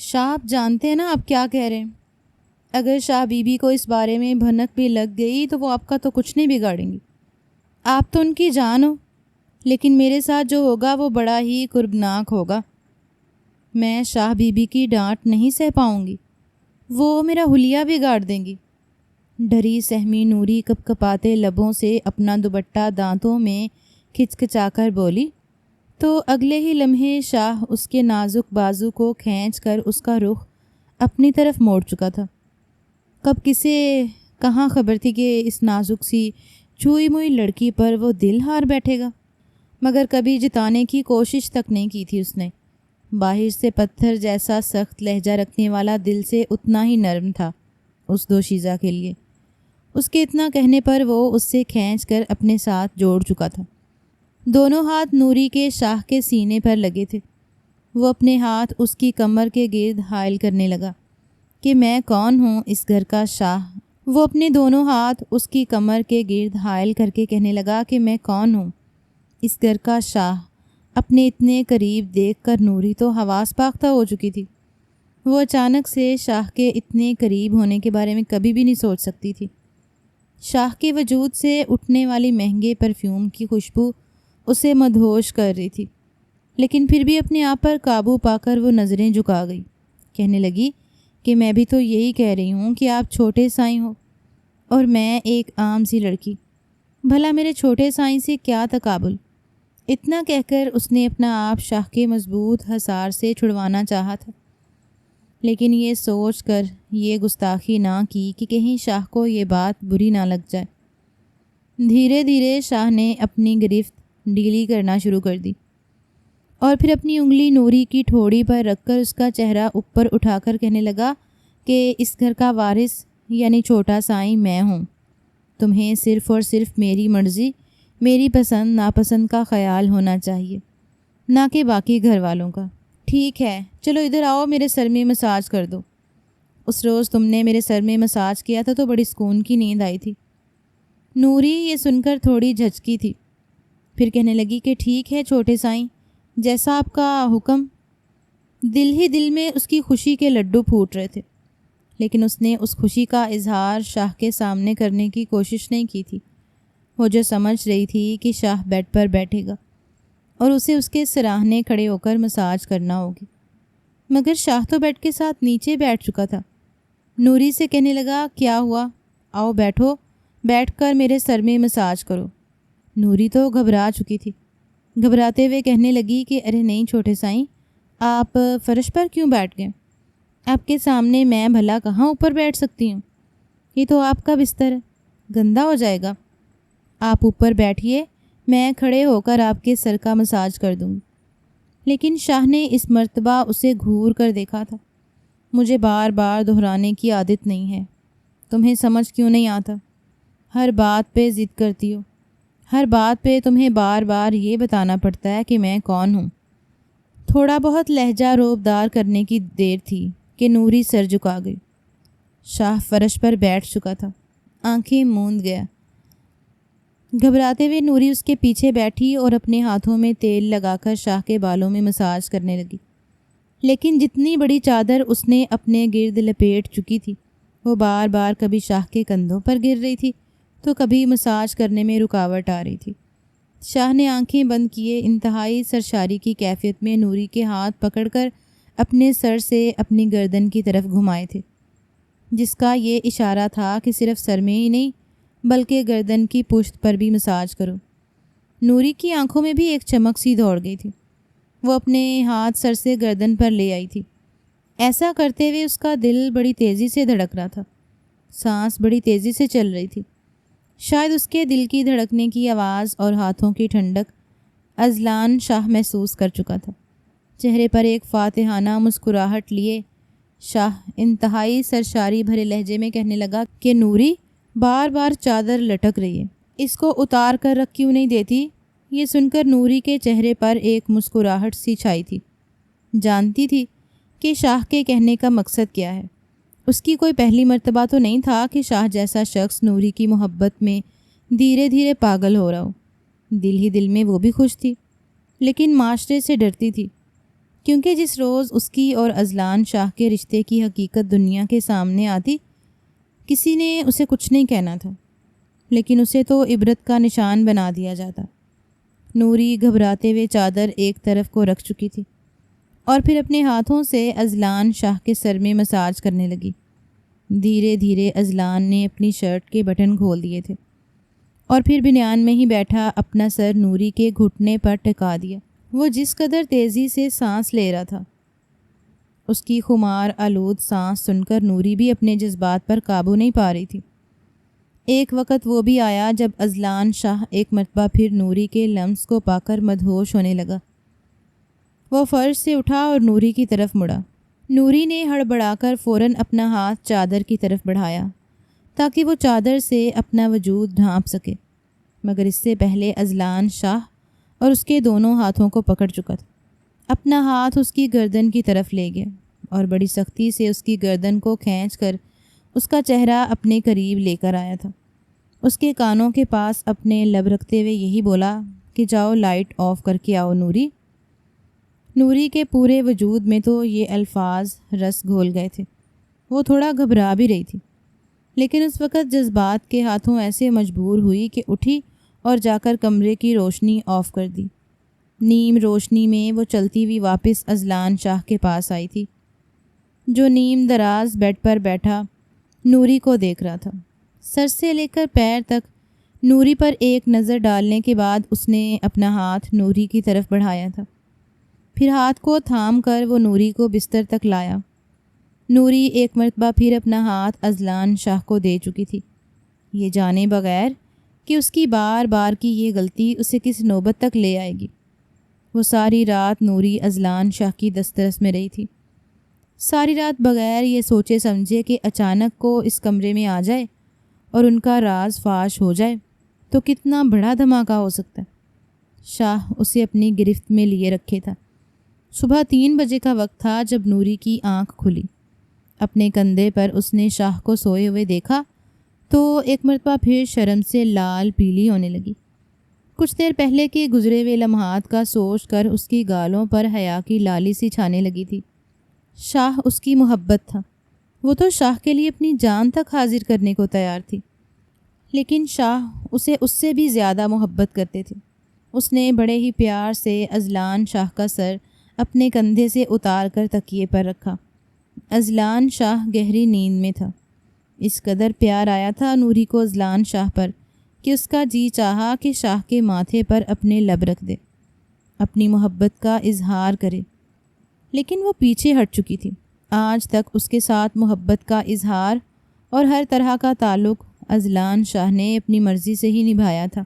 شاہ آپ جانتے ہیں نا آپ کیا کہہ رہے ہیں؟ اگر شاہ بی بی کو اس بارے میں بھنک بھی لگ گئی تو وہ آپ کا تو کچھ نہیں بگاڑیں گی۔ آپ تو ان کی جان ہو، لیکن میرے ساتھ جو ہوگا وہ بڑا ہی کربناک ہوگا۔ میں شاہ بی بی کی ڈانٹ نہیں سہ پاؤں گی، وہ میرا حلیہ بگاڑ دیں گی۔ ڈری سہمی نوری کپ کپاتے لبوں سے اپنا دوپٹہ دانتوں میں کھچکچا کر بولی، تو اگلے ہی لمحے شاہ اس کے نازک بازو کو کھینچ کر اس کا رخ اپنی طرف موڑ چکا تھا۔ کب کسے کہاں خبر تھی کہ اس نازک سی چھوئی موئی لڑکی پر وہ دل ہار بیٹھے گا، مگر کبھی جتانے کی کوشش تک نہیں کی تھی اس نے۔ باہر سے پتھر جیسا سخت لہجہ رکھنے والا دل سے اتنا ہی نرم تھا اس دوشیزہ کے لیے۔ اس کے اتنا کہنے پر وہ اس سے کھینچ کر اپنے ساتھ جوڑ چکا تھا۔ دونوں ہاتھ نوری کے شاہ کے سینے پر لگے تھے۔ وہ اپنے ہاتھ اس کی کمر کے گرد حائل کرنے لگا کہ میں کون ہوں اس گھر کا شاہ۔ وہ اپنے دونوں ہاتھ اس کی کمر کے گرد حائل کر کے کہنے لگا کہ میں کون ہوں اس گھر کا شاہ۔ اپنے اتنے قریب دیکھ کر نوری تو حواس باختہ ہو چکی تھی۔ وہ اچانک سے شاہ کے اتنے قریب ہونے کے بارے میں کبھی بھی نہیں سوچ سکتی تھی۔ شاہ کے وجود سے اٹھنے والی مہنگے پرفیوم کی خوشبو اسے مدہوش کر رہی تھی، لیکن پھر بھی اپنے آپ پر قابو پا کر وہ نظریں جھکا گئی۔ کہنے لگی کہ میں بھی تو یہی کہہ رہی ہوں کہ آپ چھوٹے سائیں ہو اور میں ایک عام سی لڑکی، بھلا میرے چھوٹے سائیں سے کیا تقابل۔ اتنا کہہ کر اس نے اپنا آپ شاہ کے مضبوط حصار سے چھڑوانا چاہا تھا، لیکن یہ سوچ کر یہ گستاخی نہ کی کہ کہیں شاہ کو یہ بات بری نہ لگ جائے۔ دھیرے دھیرے شاہ نے اپنی گرفت ڈھیلی کرنا شروع کر دی اور پھر اپنی انگلی نوری کی ٹھوڑی پر رکھ کر اس کا چہرہ اوپر اٹھا کر کہنے لگا کہ اس گھر کا وارث یعنی چھوٹا سائیں میں ہوں۔ تمہیں صرف اور صرف میری مرضی، میری پسند ناپسند کا خیال ہونا چاہیے، نہ کہ باقی گھر والوں کا۔ ٹھیک ہے، چلو ادھر آؤ، میرے سر میں مساج کر دو۔ اس روز تم نے میرے سر میں مساج کیا تھا تو بڑی سکون کی نیند آئی تھی۔ نوری یہ سن کر تھوڑی جھجکی تھی، پھر کہنے لگی کہ ٹھیک ہے چھوٹے سائیں، جیسا آپ کا حکم۔ دل ہی دل میں اس کی خوشی کے لڈو پھوٹ رہے تھے، لیکن اس نے اس خوشی کا اظہار شاہ کے سامنے کرنے کی کوشش نہیں کی تھی۔ وہ جو سمجھ رہی تھی کہ شاہ بیڈ پر بیٹھے گا اور اسے اس کے سراہنے کھڑے ہو کر مساج کرنا ہوگی، مگر شاہ تو بیڈ کے ساتھ نیچے بیٹھ چکا تھا۔ نوری سے کہنے لگا کیا ہوا، آؤ بیٹھو، بیٹھ کر میرے سر میں مساج کرو۔ نوری تو گھبرا چکی تھی، گھبراتے ہوئے کہنے لگی کہ ارے نہیں چھوٹے سائیں، آپ فرش پر کیوں بیٹھ گئے؟ آپ کے سامنے میں بھلا کہاں اوپر بیٹھ سکتی ہوں؟ یہ تو آپ کا بستر ہے، گندا ہو جائے گا۔ آپ اوپر بیٹھیے، میں کھڑے ہو کر آپ کے سر کا مساج کر دوں گی۔ لیکن شاہ نے اس مرتبہ اسے گھور کر دیکھا تھا۔ مجھے بار بار دہرانے کی عادت نہیں ہے، تمہیں سمجھ کیوں نہیں آتا؟ ہر بات پہ ضد کرتی ہو، ہر بات پہ تمہیں بار بار یہ بتانا پڑتا ہے کہ میں کون ہوں۔ تھوڑا بہت لہجہ روبدار کرنے کی دیر تھی کہ نوری سر جھکا گئی۔ شاہ فرش پر بیٹھ چکا تھا، آنکھیں موند گیا۔ گھبراتے ہوئے نوری اس کے پیچھے بیٹھی اور اپنے ہاتھوں میں تیل لگا کر شاہ کے بالوں میں مساج کرنے لگی، لیکن جتنی بڑی چادر اس نے اپنے گرد لپیٹ چکی تھی وہ بار بار کبھی شاہ کے کندھوں پر گر رہی تھی تو کبھی مساج کرنے میں رکاوٹ آ رہی تھی۔ شاہ نے آنکھیں بند کیے انتہائی سرشاری کی کیفیت میں نوری کے ہاتھ پکڑ کر اپنے سر سے اپنی گردن کی طرف گھمائے تھے، جس کا یہ اشارہ تھا کہ صرف سر میں ہی نہیں بلکہ گردن کی پشت پر بھی مساج کرو۔ نوری کی آنکھوں میں بھی ایک چمک سی دوڑ گئی تھی، وہ اپنے ہاتھ سر سے گردن پر لے آئی تھی۔ ایسا کرتے ہوئے اس کا دل بڑی تیزی سے دھڑک رہا تھا، سانس بڑی تیزی سے چل رہی تھی۔ شاید اس کے دل کی دھڑکنے کی آواز اور ہاتھوں کی ٹھنڈک اذلان شاہ محسوس کر چکا تھا۔ چہرے پر ایک فاتحانہ مسکراہٹ لیے شاہ انتہائی سرشاری بھرے لہجے میں کہنے لگا کہ نوری بار بار چادر لٹک رہی ہے، اس کو اتار کر رکھ کیوں نہیں دیتی؟ یہ سن کر نوری کے چہرے پر ایک مسکراہٹ سی چھائی تھی۔ جانتی تھی کہ شاہ کے کہنے کا مقصد کیا ہے۔ اس کی کوئی پہلی مرتبہ تو نہیں تھا کہ شاہ جیسا شخص نوری کی محبت میں دھیرے دھیرے پاگل ہو رہا ہو۔ دل ہی دل میں وہ بھی خوش تھی، لیکن معاشرے سے ڈرتی تھی۔ کیونکہ جس روز اس کی اور اذلان شاہ کے رشتے کی حقیقت دنیا کے سامنے آتی، کسی نے اسے کچھ نہیں کہنا تھا، لیکن اسے تو عبرت کا نشان بنا دیا جاتا۔ نوری گھبراتے ہوئے چادر ایک طرف کو رکھ چکی تھی اور پھر اپنے ہاتھوں سے اذلان شاہ کے سر میں مساج کرنے لگی۔ دھیرے دھیرے اذلان نے اپنی شرٹ کے بٹن کھول دیے تھے اور پھر بنیان میں ہی بیٹھا اپنا سر نوری کے گھٹنے پر ٹکا دیا۔ وہ جس قدر تیزی سے سانس لے رہا تھا، اس کی خمار آلود سانس سن کر نوری بھی اپنے جذبات پر قابو نہیں پا رہی تھی۔ ایک وقت وہ بھی آیا جب اذلان شاہ ایک مرتبہ پھر نوری کے لمس کو پا کر مدہوش ہونے لگا۔ وہ فرش سے اٹھا اور نوری کی طرف مڑا۔ نوری نے ہڑبڑا کر فوراً اپنا ہاتھ چادر کی طرف بڑھایا تاکہ وہ چادر سے اپنا وجود ڈھانپ سکے، مگر اس سے پہلے اذلان شاہ اور اس کے دونوں ہاتھوں کو پکڑ چکا تھا۔ اپنا ہاتھ اس کی گردن کی طرف لے گیا اور بڑی سختی سے اس کی گردن کو کھینچ کر اس کا چہرہ اپنے قریب لے کر آیا تھا۔ اس کے کانوں کے پاس اپنے لب رکھتے ہوئے یہی بولا کہ جاؤ لائٹ آف کر کے آؤ نوری۔ نوری کے پورے وجود میں تو یہ الفاظ رس گھول گئے تھے۔ وہ تھوڑا گھبرا بھی رہی تھی، لیکن اس وقت جذبات کے ہاتھوں ایسے مجبور ہوئی کہ اٹھی اور جا کر کمرے کی روشنی آف کر دی۔ نیم روشنی میں وہ چلتی ہوئی واپس اذلان شاہ کے پاس آئی تھی، جو نیم دراز بیڈ پر بیٹھا نوری کو دیکھ رہا تھا۔ سر سے لے کر پیر تک نوری پر ایک نظر ڈالنے کے بعد اس نے اپنا ہاتھ نوری کی طرف بڑھایا تھا۔ پھر ہاتھ کو تھام کر وہ نوری کو بستر تک لایا۔ نوری ایک مرتبہ پھر اپنا ہاتھ اذلان شاہ کو دے چکی تھی، یہ جانے بغیر کہ اس کی بار بار کی یہ غلطی اسے کس نوبت تک لے آئے گی۔ وہ ساری رات نوری اذلان شاہ کی دسترس میں رہی تھی، ساری رات بغیر یہ سوچے سمجھے کہ اچانک کو اس کمرے میں آ جائے اور ان کا راز فاش ہو جائے تو کتنا بڑا دھماکہ ہو سکتا ہے۔ شاہ اسے اپنی گرفت میں لیے رکھے تھا۔ صبح 3 بجے کا وقت تھا جب نوری کی آنکھ کھلی۔ اپنے کندھے پر اس نے شاہ کو سوئے ہوئے دیکھا تو ایک مرتبہ پھر شرم سے لال پیلی ہونے لگی۔ کچھ دیر پہلے کے گزرے ہوئے لمحات کا سوچ کر اس کی گالوں پر حیا کی لالی سی چھانے لگی تھی۔ شاہ اس کی محبت تھا، وہ تو شاہ کے لیے اپنی جان تک حاضر کرنے کو تیار تھی، لیکن شاہ اسے اس سے بھی زیادہ محبت کرتے تھے۔ اس نے بڑے ہی پیار سے اذلان شاہ کا سر اپنے کندھے سے اتار کر تکیے پر رکھا۔ اذلان شاہ گہری نیند میں تھا۔ اس قدر پیار آیا تھا نوری کو اذلان شاہ پر کہ اس کا جی چاہا کہ شاہ کے ماتھے پر اپنے لب رکھ دے، اپنی محبت کا اظہار کرے، لیکن وہ پیچھے ہٹ چکی تھی۔ آج تک اس کے ساتھ محبت کا اظہار اور ہر طرح کا تعلق اذلان شاہ نے اپنی مرضی سے ہی نبھایا تھا۔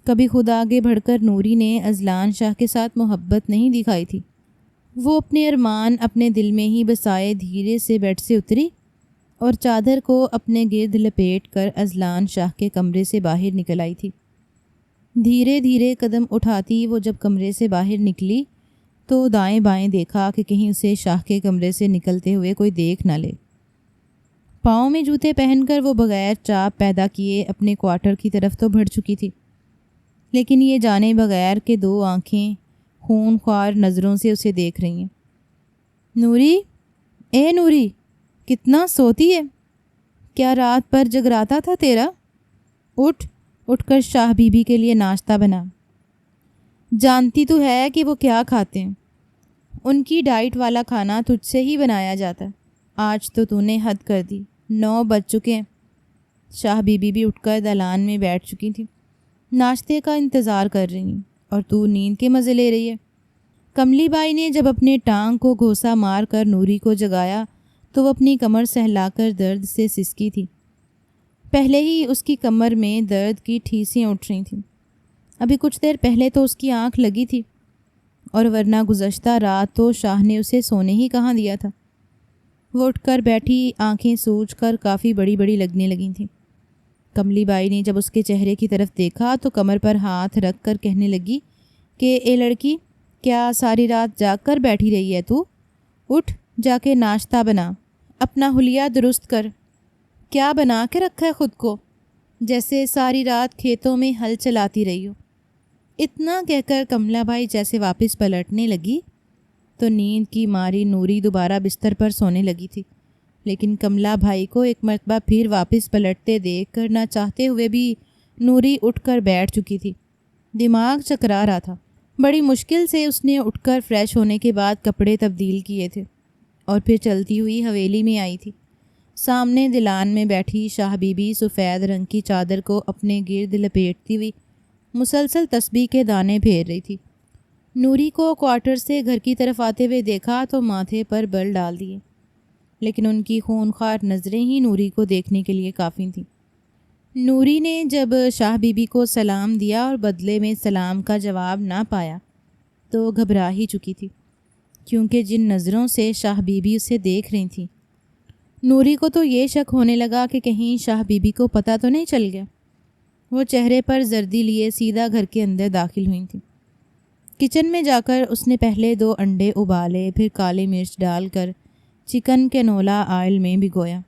کبھی خود آگے بڑھ کر نوری نے اذلان شاہ کے ساتھ محبت نہیں دکھائی تھی۔ وہ اپنے ارمان اپنے دل میں ہی بسائے دھیرے سے بیڈ سے اتری اور چادر کو اپنے گرد لپیٹ کر اذلان شاہ کے کمرے سے باہر نکل آئی تھی۔ دھیرے دھیرے قدم اٹھاتی وہ جب کمرے سے باہر نکلی تو دائیں بائیں دیکھا کہ کہیں اسے شاہ کے کمرے سے نکلتے ہوئے کوئی دیکھ نہ لے۔ پاؤں میں جوتے پہن کر وہ بغیر چاپ پیدا کیے اپنے کوارٹر کی طرف تو بڑھ چکی تھی، لیکن یہ جانے بغیر کہ 2 آنکھیں خون خوار نظروں سے اسے دیکھ رہی ہیں۔ نوری، اے نوری، کتنا سوتی ہے؟ کیا رات پر جگراتا تھا تیرا؟ اٹھ کر شاہ بی بی کے لیے ناشتہ بنا۔ جانتی تو ہے کہ وہ کیا کھاتے ہیں، ان کی ڈائٹ والا کھانا تجھ سے ہی بنایا جاتا ہے۔ آج تو نے حد کر دی، 9 بج چکے ہیں۔ شاہ بی بی بھی اٹھ کر دالان میں بیٹھ چکی تھی، ناشتے کا انتظار کر رہی ہیں، اور تو نیند کے مزے لے رہی ہے۔ کملی بائی نے جب اپنے ٹانگ کو گھوسا مار کر نوری کو جگایا تو وہ اپنی کمر سہلا کر درد سے سسکی تھی۔ پہلے ہی اس کی کمر میں درد کی ٹھیسیاں اٹھ رہی تھیں، ابھی کچھ دیر پہلے تو اس کی آنکھ لگی تھی، اور ورنہ گزشتہ رات تو شاہ نے اسے سونے ہی کہاں دیا تھا۔ وہ اٹھ کر بیٹھی، آنکھیں سوج کر کافی بڑی بڑی لگنے لگی تھیں۔ کملی بائی نے جب اس کے چہرے کی طرف دیکھا تو کمر پر ہاتھ رکھ کر کہنے لگی کہ اے لڑکی، کیا ساری رات جاگ کر بیٹھی رہی ہے تو؟ اٹھ، جا کے ناشتہ بنا، اپنا حلیہ درست کر۔ کیا بنا کے رکھا ہے خود کو؟ جیسے ساری رات کھیتوں میں ہل چلاتی رہی ہو۔ اتنا کہہ کر کملا بائی جیسے واپس پلٹنے لگی تو نیند کی ماری نوری دوبارہ بستر پر سونے لگی تھی، لیکن کملا بھائی کو ایک مرتبہ پھر واپس پلٹتے دیکھ کر نہ چاہتے ہوئے بھی نوری اٹھ کر بیٹھ چکی تھی۔ دماغ چکرا رہا تھا۔ بڑی مشکل سے اس نے اٹھ کر فریش ہونے کے بعد کپڑے تبدیل کیے تھے اور پھر چلتی ہوئی حویلی میں آئی تھی۔ سامنے دلان میں بیٹھی شاہ بی بی سفید رنگ کی چادر کو اپنے گرد لپیٹتی ہوئی مسلسل تسبیح کے دانے پھیر رہی تھی۔ نوری کو کوارٹر سے گھر کی طرف آتے ہوئے دیکھا تو ماتھے پر بل ڈال دیے، لیکن ان کی خونخوار نظریں ہی نوری کو دیکھنے کے لیے کافی تھیں۔ نوری نے جب شاہ بی بی کو سلام دیا اور بدلے میں سلام کا جواب نہ پایا تو گھبرا ہی چکی تھی، کیونکہ جن نظروں سے شاہ بی بی اسے دیکھ رہی تھیں، نوری کو تو یہ شک ہونے لگا کہ کہیں شاہ بی بی کو پتہ تو نہیں چل گیا۔ وہ چہرے پر زردی لیے سیدھا گھر کے اندر داخل ہوئی تھیں۔ کچن میں جا کر اس نے پہلے 2 انڈے ابالے، پھر کالی مرچ ڈال کر چکن کینولا آئل میں بھگویا،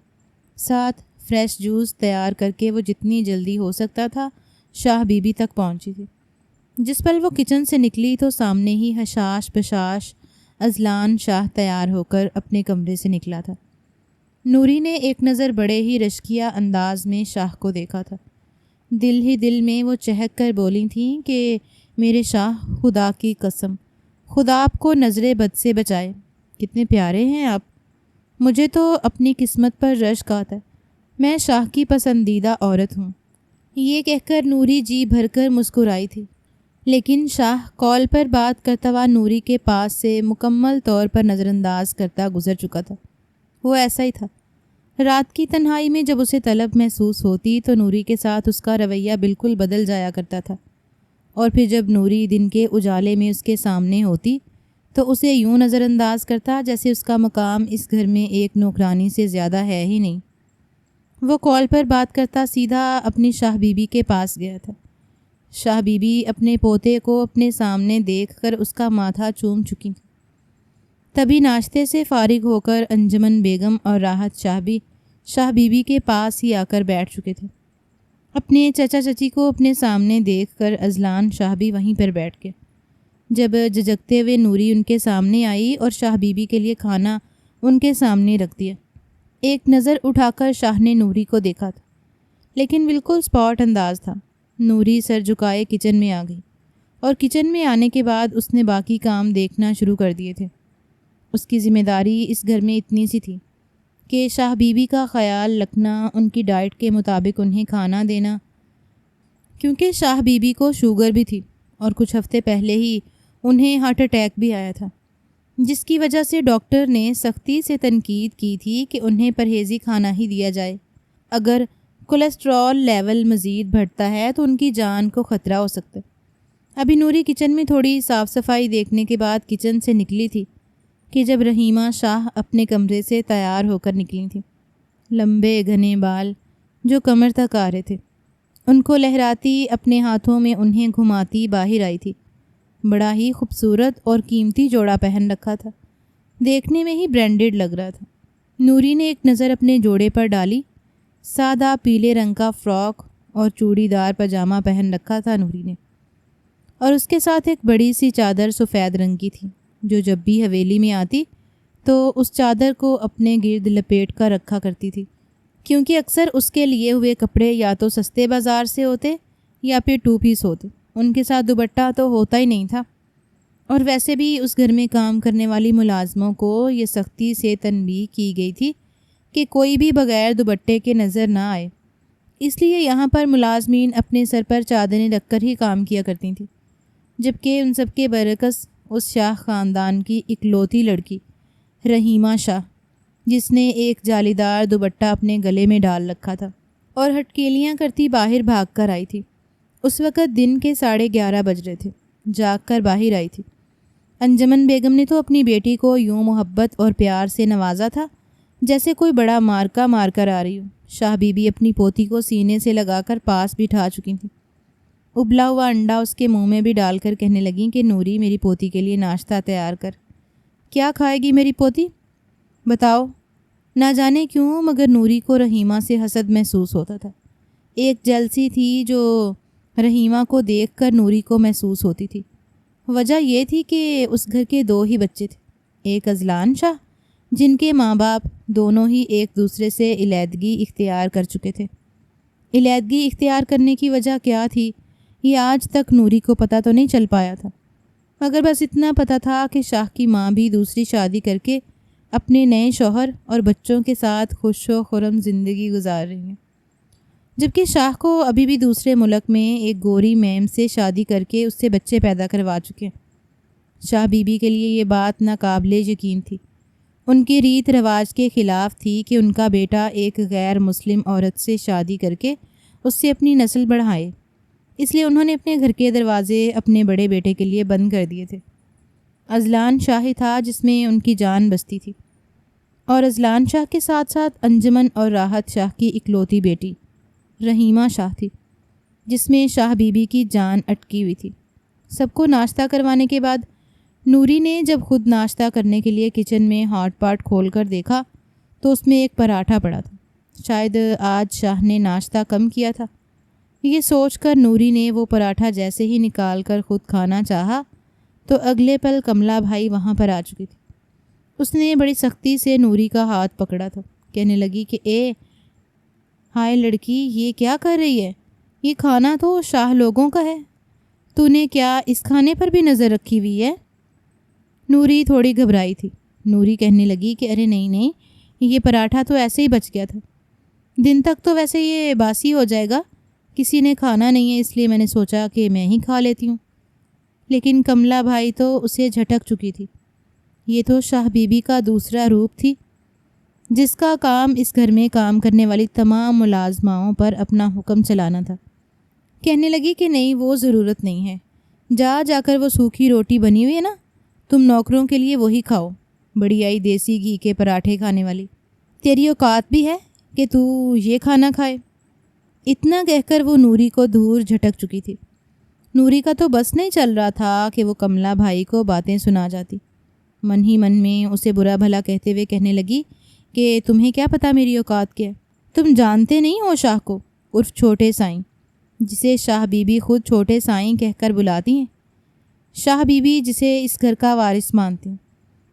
ساتھ فریش جوس تیار کر کے وہ جتنی جلدی ہو سکتا تھا شاہ بی بی تک پہنچی تھی۔ جس پل وہ کچن سے نکلی تو سامنے ہی حشاش بشاش اذلان شاہ تیار ہو کر اپنے کمرے سے نکلا تھا۔ نوری نے ایک نظر بڑے ہی رشکیہ انداز میں شاہ کو دیکھا تھا۔ دل ہی دل میں وہ چہک کر بولی تھیں کہ میرے شاہ، خدا کی قسم، خدا آپ کو نظر بد سے بچائے، کتنے پیارے ہیں آپ، مجھے تو اپنی قسمت پر رشک آتا ہے، میں شاہ کی پسندیدہ عورت ہوں۔ یہ کہہ کر نوری جی بھر کر مسکرائی تھی، لیکن شاہ کال پر بات کرتا ہوا نوری کے پاس سے مکمل طور پر نظر انداز کرتا گزر چکا تھا۔ وہ ایسا ہی تھا۔ رات کی تنہائی میں جب اسے طلب محسوس ہوتی تو نوری کے ساتھ اس کا رویہ بالکل بدل جایا کرتا تھا، اور پھر جب نوری دن کے اجالے میں اس کے سامنے ہوتی تو اسے یوں نظر انداز کرتا جیسے اس کا مقام اس گھر میں ایک نوکرانی سے زیادہ ہے ہی نہیں۔ وہ کال پر بات کرتا سیدھا اپنی شاہ بی بی کے پاس گیا تھا۔ شاہ بی بی اپنے پوتے کو اپنے سامنے دیکھ کر اس کا ماتھا چوم چکی تھی۔ تبھی ناشتے سے فارغ ہو کر انجمن بیگم اور راحت شاہ بھی شاہ بی بی کے پاس ہی آ کر بیٹھ چکے تھے۔ اپنے چچا چچی کو اپنے سامنے دیکھ کر اذلان شاہ بھی وہیں پر بیٹھ گئے۔ جب جھجکتے ہوئے نوری ان کے سامنے آئی اور شاہ بی بی کے لیے کھانا ان کے سامنے رکھ دیا، ایک نظر اٹھا کر شاہ نے نوری کو دیکھا تھا، لیکن بالکل اسپاٹ انداز تھا۔ نوری سر جھکائے کچن میں آ گئی، اور کچن میں آنے کے بعد اس نے باقی کام دیکھنا شروع کر دیے تھے۔ اس کی ذمہ داری اس گھر میں اتنی سی تھی کہ شاہ بی بی کا خیال رکھنا، ان کی ڈائٹ کے مطابق انہیں کھانا دینا، کیونکہ شاہ بی بی کو شوگر بھی تھی اور کچھ ہفتے پہلے ہی انہیں ہارٹ اٹیک بھی آیا تھا، جس کی وجہ سے ڈاکٹر نے سختی سے تنقید کی تھی کہ انہیں پرہیزی کھانا ہی دیا جائے۔ اگر کولیسٹرول لیول مزید بڑھتا ہے تو ان کی جان کو خطرہ ہو سکتا ہے۔ ابھی نوری کچن میں تھوڑی صاف صفائی دیکھنے کے بعد کچن سے نکلی تھی کہ جب رحیمہ شاہ اپنے کمرے سے تیار ہو کر نکلی تھیں۔ لمبے گھنے بال جو کمر تک آ رہے تھے، ان کو لہراتی اپنے ہاتھوں میں انہیں گھماتی باہر آئی تھی۔ بڑا ہی خوبصورت اور قیمتی جوڑا پہن رکھا تھا، دیکھنے میں ہی برانڈڈ لگ رہا تھا۔ نوری نے ایک نظر اپنے جوڑے پر ڈالی۔ سادہ پیلے رنگ کا فراک اور چوڑی دار پاجامہ پہن رکھا تھا نوری نے، اور اس کے ساتھ ایک بڑی سی چادر سفید رنگ کی تھی جو جب بھی حویلی میں آتی تو اس چادر کو اپنے گرد لپیٹ کر رکھا کرتی تھی، کیونکہ اکثر اس کے لیے ہوئے کپڑے یا تو سستے بازار سے ہوتے یا پھر 2 پیس ہوتے، ان کے ساتھ دوپٹہ تو ہوتا ہی نہیں تھا۔ اور ویسے بھی اس گھر میں کام کرنے والی ملازموں کو یہ سختی سے تنبیہ کی گئی تھی کہ کوئی بھی بغیر دوپٹے کے نظر نہ آئے، اس لیے یہاں پر ملازمین اپنے سر پر چادریں رکھ کر ہی کام کیا کرتی تھیں، جبکہ ان سب کے برعکس اس شاہ خاندان کی اکلوتی لڑکی رحیمہ شاہ، جس نے ایک جالی دار دوپٹہ اپنے گلے میں ڈال رکھا تھا اور ہٹکیلیاں کرتی باہر بھاگ کر آئی تھی۔ اس وقت دن کے 11:30 بج رہے تھے۔ جاگ کر باہر آئی تھی۔ انجمن بیگم نے تو اپنی بیٹی کو یوں محبت اور پیار سے نوازا تھا جیسے کوئی بڑا مارکا مار کر آ رہی ہو۔ شاہ بی بی اپنی پوتی کو سینے سے لگا کر پاس بٹھا چکی تھیں۔ ابلا ہوا انڈا اس کے منہ میں بھی ڈال کر کہنے لگیں کہ نوری، میری پوتی کے لیے ناشتہ تیار کر۔ کیا کھائے گی میری پوتی؟ بتاؤ۔ نہ جانے کیوں مگر نوری کو رحیمہ سے حسد محسوس ہوتا تھا۔ ایک جیلسی تھی جو رحیمہ کو دیکھ کر نوری کو محسوس ہوتی تھی۔ وجہ یہ تھی کہ اس گھر کے 2 ہی بچے تھے، ایک ازلان شاہ جن کے ماں باپ دونوں ہی ایک دوسرے سے علیحدگی اختیار کر چکے تھے۔ علیحدگی اختیار کرنے کی وجہ کیا تھی یہ آج تک نوری کو پتہ تو نہیں چل پایا تھا، مگر بس اتنا پتہ تھا کہ شاہ کی ماں بھی دوسری شادی کر کے اپنے نئے شوہر اور بچوں کے ساتھ خوش و خرم زندگی گزار رہی ہیں، جبکہ شاہ کو ابھی بھی دوسرے ملک میں ایک گوری میم سے شادی کر کے اس سے بچے پیدا کروا چکے ہیں۔ شاہ بی بی کے لیے یہ بات ناقابل یقین تھی، ان کی ریت رواج کے خلاف تھی کہ ان کا بیٹا ایک غیر مسلم عورت سے شادی کر کے اس سے اپنی نسل بڑھائے، اس لیے انہوں نے اپنے گھر کے دروازے اپنے بڑے بیٹے کے لیے بند کر دیے تھے۔ ازلان شاہ ہی تھا جس میں ان کی جان بستی تھی، اور ازلان شاہ کے ساتھ ساتھ انجمن اور راحت شاہ کی اکلوتی بیٹی رحیمہ شاہ تھی، جس میں شاہ بی بی کی جان اٹکی ہوئی تھی۔ سب کو ناشتہ کروانے کے بعد نوری نے جب خود ناشتہ کرنے کے لیے کچن میں ہاٹ پاٹ کھول کر دیکھا تو اس میں ایک پراٹھا پڑا تھا۔ شاید آج شاہ نے ناشتہ کم کیا تھا، یہ سوچ کر نوری نے وہ پراٹھا جیسے ہی نکال کر خود کھانا چاہا تو اگلے پل کملا بھائی وہاں پر آ چکی تھی۔ اس نے بڑی سختی سے نوری کا ہاتھ پکڑا تھا، کہنے لگی کہ اے ہائے لڑکی، یہ کیا کر رہی ہے؟ یہ کھانا تو شاہ لوگوں کا ہے، تو نے کیا اس کھانے پر بھی نظر رکھی ہوئی ہے؟ نوری تھوڑی گھبرائی تھی۔ نوری کہنے لگی کہ ارے نہیں، یہ پراٹھا تو ایسے ہی بچ گیا تھا، دن تک تو ویسے یہ باسی ہو جائے گا، کسی نے کھانا نہیں ہے اس لیے میں نے سوچا کہ میں ہی کھا لیتی ہوں۔ لیکن کملا بھائی تو اسے جھٹک چکی تھی، یہ تو شاہ بی بی کا دوسرا روپ تھی جس کا کام اس گھر میں کام کرنے والی تمام ملازماؤں پر اپنا حکم چلانا تھا۔ کہنے لگی کہ نہیں، وہ ضرورت نہیں ہے، جا کر وہ سوکھی روٹی بنی ہوئی ہے نا، تم نوکروں کے لیے وہی کھاؤ، بڑی آئی دیسی گھی کے پراٹھے کھانے والی، تیری اوقات بھی ہے کہ تو یہ کھانا کھائے۔ اتنا کہہ کر وہ نوری کو دور جھٹک چکی تھی۔ نوری کا تو بس نہیں چل رہا تھا کہ وہ کملا بھائی کو باتیں سنا جاتی۔ من ہی من میں اسے برا بھلا کہتے ہوئے کہنے لگی کہ تمہیں کیا پتہ میری اوقات کیا ہے؟ تم جانتے نہیں ہو شاہ کو، عرف چھوٹے سائیں، جسے شاہ بی بی خود چھوٹے سائیں کہہ کر بلاتی ہیں، شاہ بی بی جسے اس گھر کا وارث مانتی ہیں،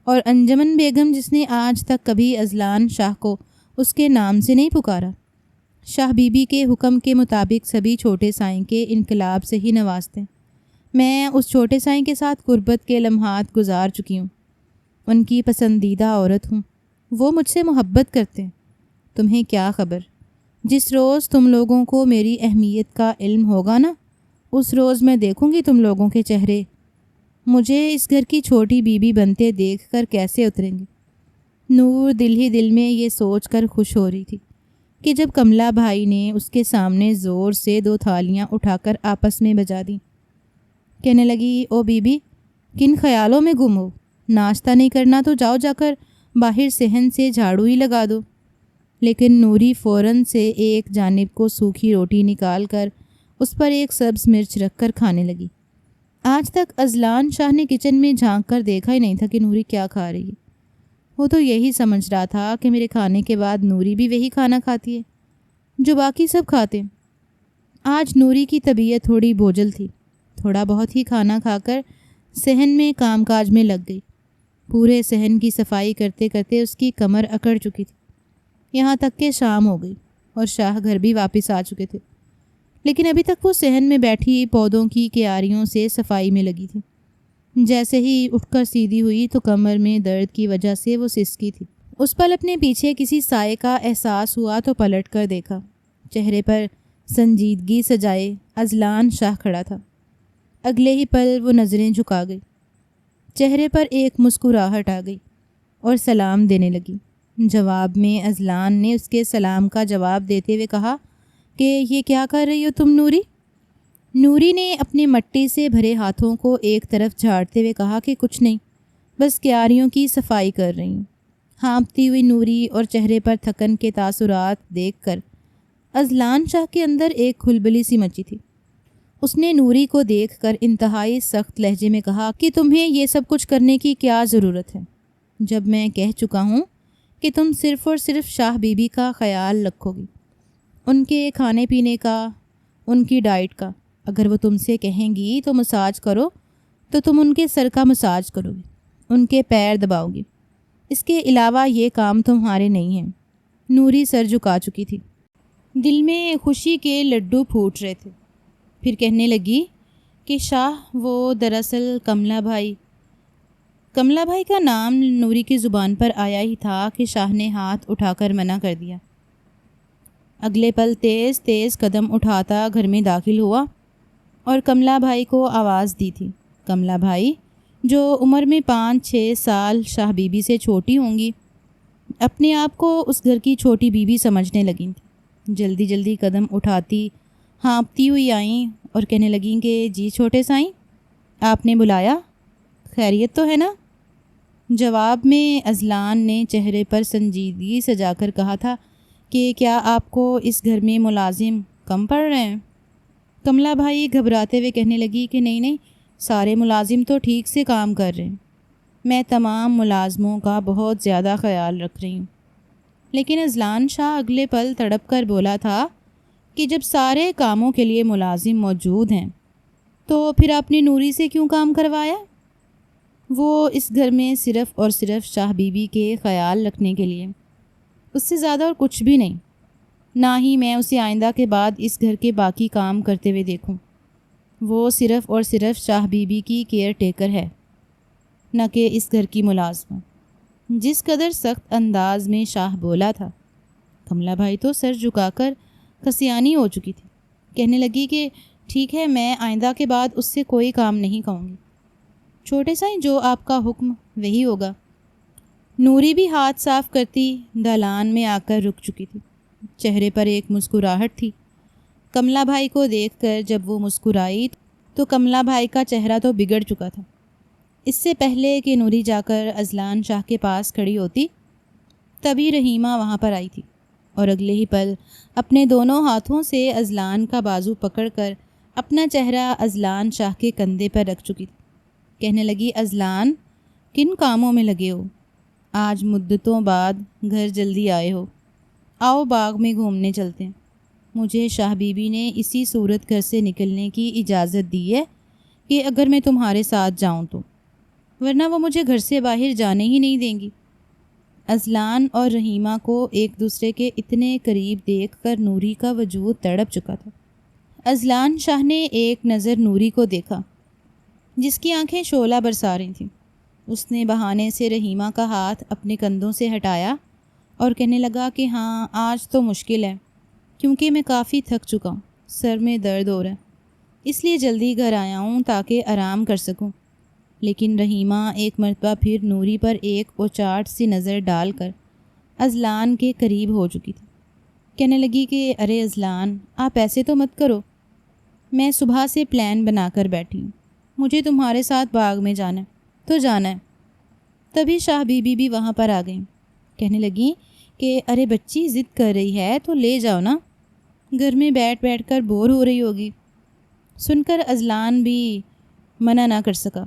اور انجمن بیگم جس نے آج تک کبھی ازلان شاہ کو اس کے نام سے نہیں پکارا۔ شاہ بی بی کے حکم کے مطابق سبھی چھوٹے سائیں کے انقلاب سے ہی نوازتے ہیں۔ میں اس چھوٹے سائیں کے ساتھ قربت کے لمحات گزار چکی ہوں، ان کی پسندیدہ عورت ہوں، وہ مجھ سے محبت کرتے ہیں۔ تمہیں کیا خبر، جس روز تم لوگوں کو میری اہمیت کا علم ہوگا نا، اس روز میں دیکھوں گی تم لوگوں کے چہرے مجھے اس گھر کی چھوٹی بی بی بنتے دیکھ کر کیسے اتریں گے۔ نور دل ہی دل میں یہ سوچ کر خوش ہو رہی تھی کہ جب کملا بھائی نے اس کے سامنے زور سے 2 تھالیاں اٹھا کر آپس میں بجا دیں، کہنے لگی او بی بی، کن خیالوں میں گم ہو؟ ناشتہ نہیں کرنا تو جا کر باہر صحن سے جھاڑو ہی لگا دو۔ لیکن نوری فوراً سے ایک جانب کو سوکھی روٹی نکال کر اس پر ایک سبز مرچ رکھ کر کھانے لگی۔ آج تک ازلان شاہ نے کچن میں جھانک کر دیکھا ہی نہیں تھا کہ نوری کیا کھا رہی ہے۔ وہ تو یہی سمجھ رہا تھا کہ میرے کھانے کے بعد نوری بھی وہی کھانا کھاتی ہے جو باقی سب کھاتے ہیں۔ آج نوری کی طبیعت تھوڑی بوجھل تھی، تھوڑا بہت ہی کھانا کھا کر صحن میں کام کاج میں لگ گئی۔ پورے صحن کی صفائی کرتے کرتے اس کی کمر اکڑ چکی تھی، یہاں تک کہ شام ہو گئی اور شاہ گھر بھی واپس آ چکے تھے، لیکن ابھی تک وہ صحن میں بیٹھی پودوں کی کیاریوں سے صفائی میں لگی تھی۔ جیسے ہی اٹھ کر سیدھی ہوئی تو کمر میں درد کی وجہ سے وہ سسکی تھی۔ اس پل اپنے پیچھے کسی سائے کا احساس ہوا تو پلٹ کر دیکھا، چہرے پر سنجیدگی سجائے ازلان شاہ کھڑا تھا۔ اگلے ہی پل وہ نظریں جھکا گئی، چہرے پر ایک مسکراہٹ آ گئی اور سلام دینے لگی۔ جواب میں ازلان نے اس کے سلام کا جواب دیتے ہوئے کہا کہ یہ کیا کر رہی ہو تم نوری؟ نوری نے اپنے مٹی سے بھرے ہاتھوں کو ایک طرف جھاڑتے ہوئے کہا کہ کچھ نہیں، بس کیاریوں کی صفائی کر رہی ہوں۔ ہانپتی ہوئی نوری اور چہرے پر تھکن کے تاثرات دیکھ کر ازلان شاہ کے اندر ایک کھلبلی سی مچی تھی۔ اس نے نوری کو دیکھ کر انتہائی سخت لہجے میں کہا کہ تمہیں یہ سب کچھ کرنے کی کیا ضرورت ہے، جب میں کہہ چکا ہوں کہ تم صرف اور صرف شاہ بی بی کا خیال رکھو گی، ان کے کھانے پینے کا، ان کی ڈائٹ کا۔ اگر وہ تم سے کہیں گی تو مساج کرو تو تم ان کے سر کا مساج کرو گی، ان کے پیر دباؤ گی۔ اس کے علاوہ یہ کام تمہارے نہیں ہیں۔ نوری سر جھکا چکی تھی، دل میں خوشی کے لڈو پھوٹ رہے تھے۔ پھر کہنے لگی کہ شاہ وہ دراصل کملا بھائی کا نام نوری کی زبان پر آیا ہی تھا کہ شاہ نے ہاتھ اٹھا کر منع کر دیا۔ اگلے پل تیز تیز قدم اٹھاتا گھر میں داخل ہوا اور کملا بھائی کو آواز دی تھی۔ کملا بھائی جو عمر میں 5-6 سال شاہ بی بی سے چھوٹی ہوں گی، اپنے آپ کو اس گھر کی چھوٹی بی بی سمجھنے لگیں تھیں۔ جلدی جلدی قدم اٹھاتی ہانپتی ہوئی آئیں اور کہنے لگیں کہ جی چھوٹے سائیں، آپ نے بلایا، خیریت تو ہے نا؟ جواب میں اذلان نے چہرے پر سنجیدگی سجا کر کہا تھا کہ کیا آپ کو اس گھر میں ملازم کم پڑ رہے ہیں؟ کملا بھائی گھبراتے ہوئے کہنے لگی کہ نہیں، سارے ملازم تو ٹھیک سے کام کر رہے ہیں، میں تمام ملازموں کا بہت زیادہ خیال رکھ رہی ہوں۔ لیکن اذلان شاہ اگلے پل تڑپ کر بولا تھا کہ جب سارے کاموں کے لیے ملازم موجود ہیں تو پھر آپ نے نوری سے کیوں کام کروایا؟ وہ اس گھر میں صرف اور صرف شاہ بی بی کے خیال رکھنے کے لیے، اس سے زیادہ اور کچھ بھی نہیں۔ نہ ہی میں اسے آئندہ کے بعد اس گھر کے باقی کام کرتے ہوئے دیکھوں۔ وہ صرف اور صرف شاہ بی بی کی کیئر ٹیکر ہے، نہ کہ اس گھر کی ملازمہ۔ جس قدر سخت انداز میں شاہ بولا تھا، کملا بھائی تو سر جھکا کر کھسیانی ہو چکی تھی۔ کہنے لگی کہ ٹھیک ہے، میں آئندہ کے بعد اس سے کوئی کام نہیں کہوں گی۔ چھوٹے سائیں، جو آپ کا حکم وہی ہوگا۔ نوری بھی ہاتھ صاف کرتی دالان میں آ کر رک چکی تھی۔ چہرے پر ایک مسکراہٹ تھی۔ کملا بھائی کو دیکھ کر جب وہ مسکرائی تو کملا بھائی کا چہرہ تو بگڑ چکا تھا۔ اس سے پہلے کہ نوری جا کر اذلان شاہ کے پاس کھڑی ہوتی، تبھی رحیمہ وہاں پر آئی تھی اور اگلے ہی پل اپنے دونوں ہاتھوں سے اذلان کا بازو پکڑ کر اپنا چہرہ اذلان شاہ کے کندھے پر رکھ چکی تھی۔ کہنے لگی، اذلان، کن کاموں میں لگے ہو؟ آج مدتوں بعد گھر جلدی آئے ہو، آؤ باغ میں گھومنے چلتے ہیں۔ مجھے شاہ بی بی نے اسی صورت گھر سے نکلنے کی اجازت دی ہے کہ اگر میں تمہارے ساتھ جاؤں تو، ورنہ وہ مجھے گھر سے باہر جانے ہی نہیں دیں گی۔ اذلان اور رحیمہ کو ایک دوسرے کے اتنے قریب دیکھ کر نوری کا وجود تڑپ چکا تھا۔ اذلان شاہ نے ایک نظر نوری کو دیکھا، جس کی آنکھیں شعلہ برسا رہی تھیں۔ اس نے بہانے سے رحیمہ کا ہاتھ اپنے کندھوں سے ہٹایا اور کہنے لگا کہ ہاں، آج تو مشکل ہے، کیونکہ میں کافی تھک چکا ہوں، سر میں درد ہو رہا ہے، اس لیے جلدی گھر آیا ہوں تاکہ آرام کر سکوں۔ لیکن رحیمہ ایک مرتبہ پھر نوری پر ایک اوچاٹ سی نظر ڈال کر اذلان کے قریب ہو چکی تھی۔ کہنے لگی کہ ارے اذلان، آپ ایسے تو مت کرو، میں صبح سے پلان بنا کر بیٹھی ہوں، مجھے تمہارے ساتھ باغ میں جانا ہے تو جانا ہے۔ تبھی شاہ بی بی بھی وہاں پر آ گئیں۔ کہنے لگیں کہ ارے بچی ضد کر رہی ہے تو لے جاؤ نا، گھر میں بیٹھ بیٹھ کر بور ہو رہی ہوگی۔ سن کر اذلان بھی منع نہ کر سکا۔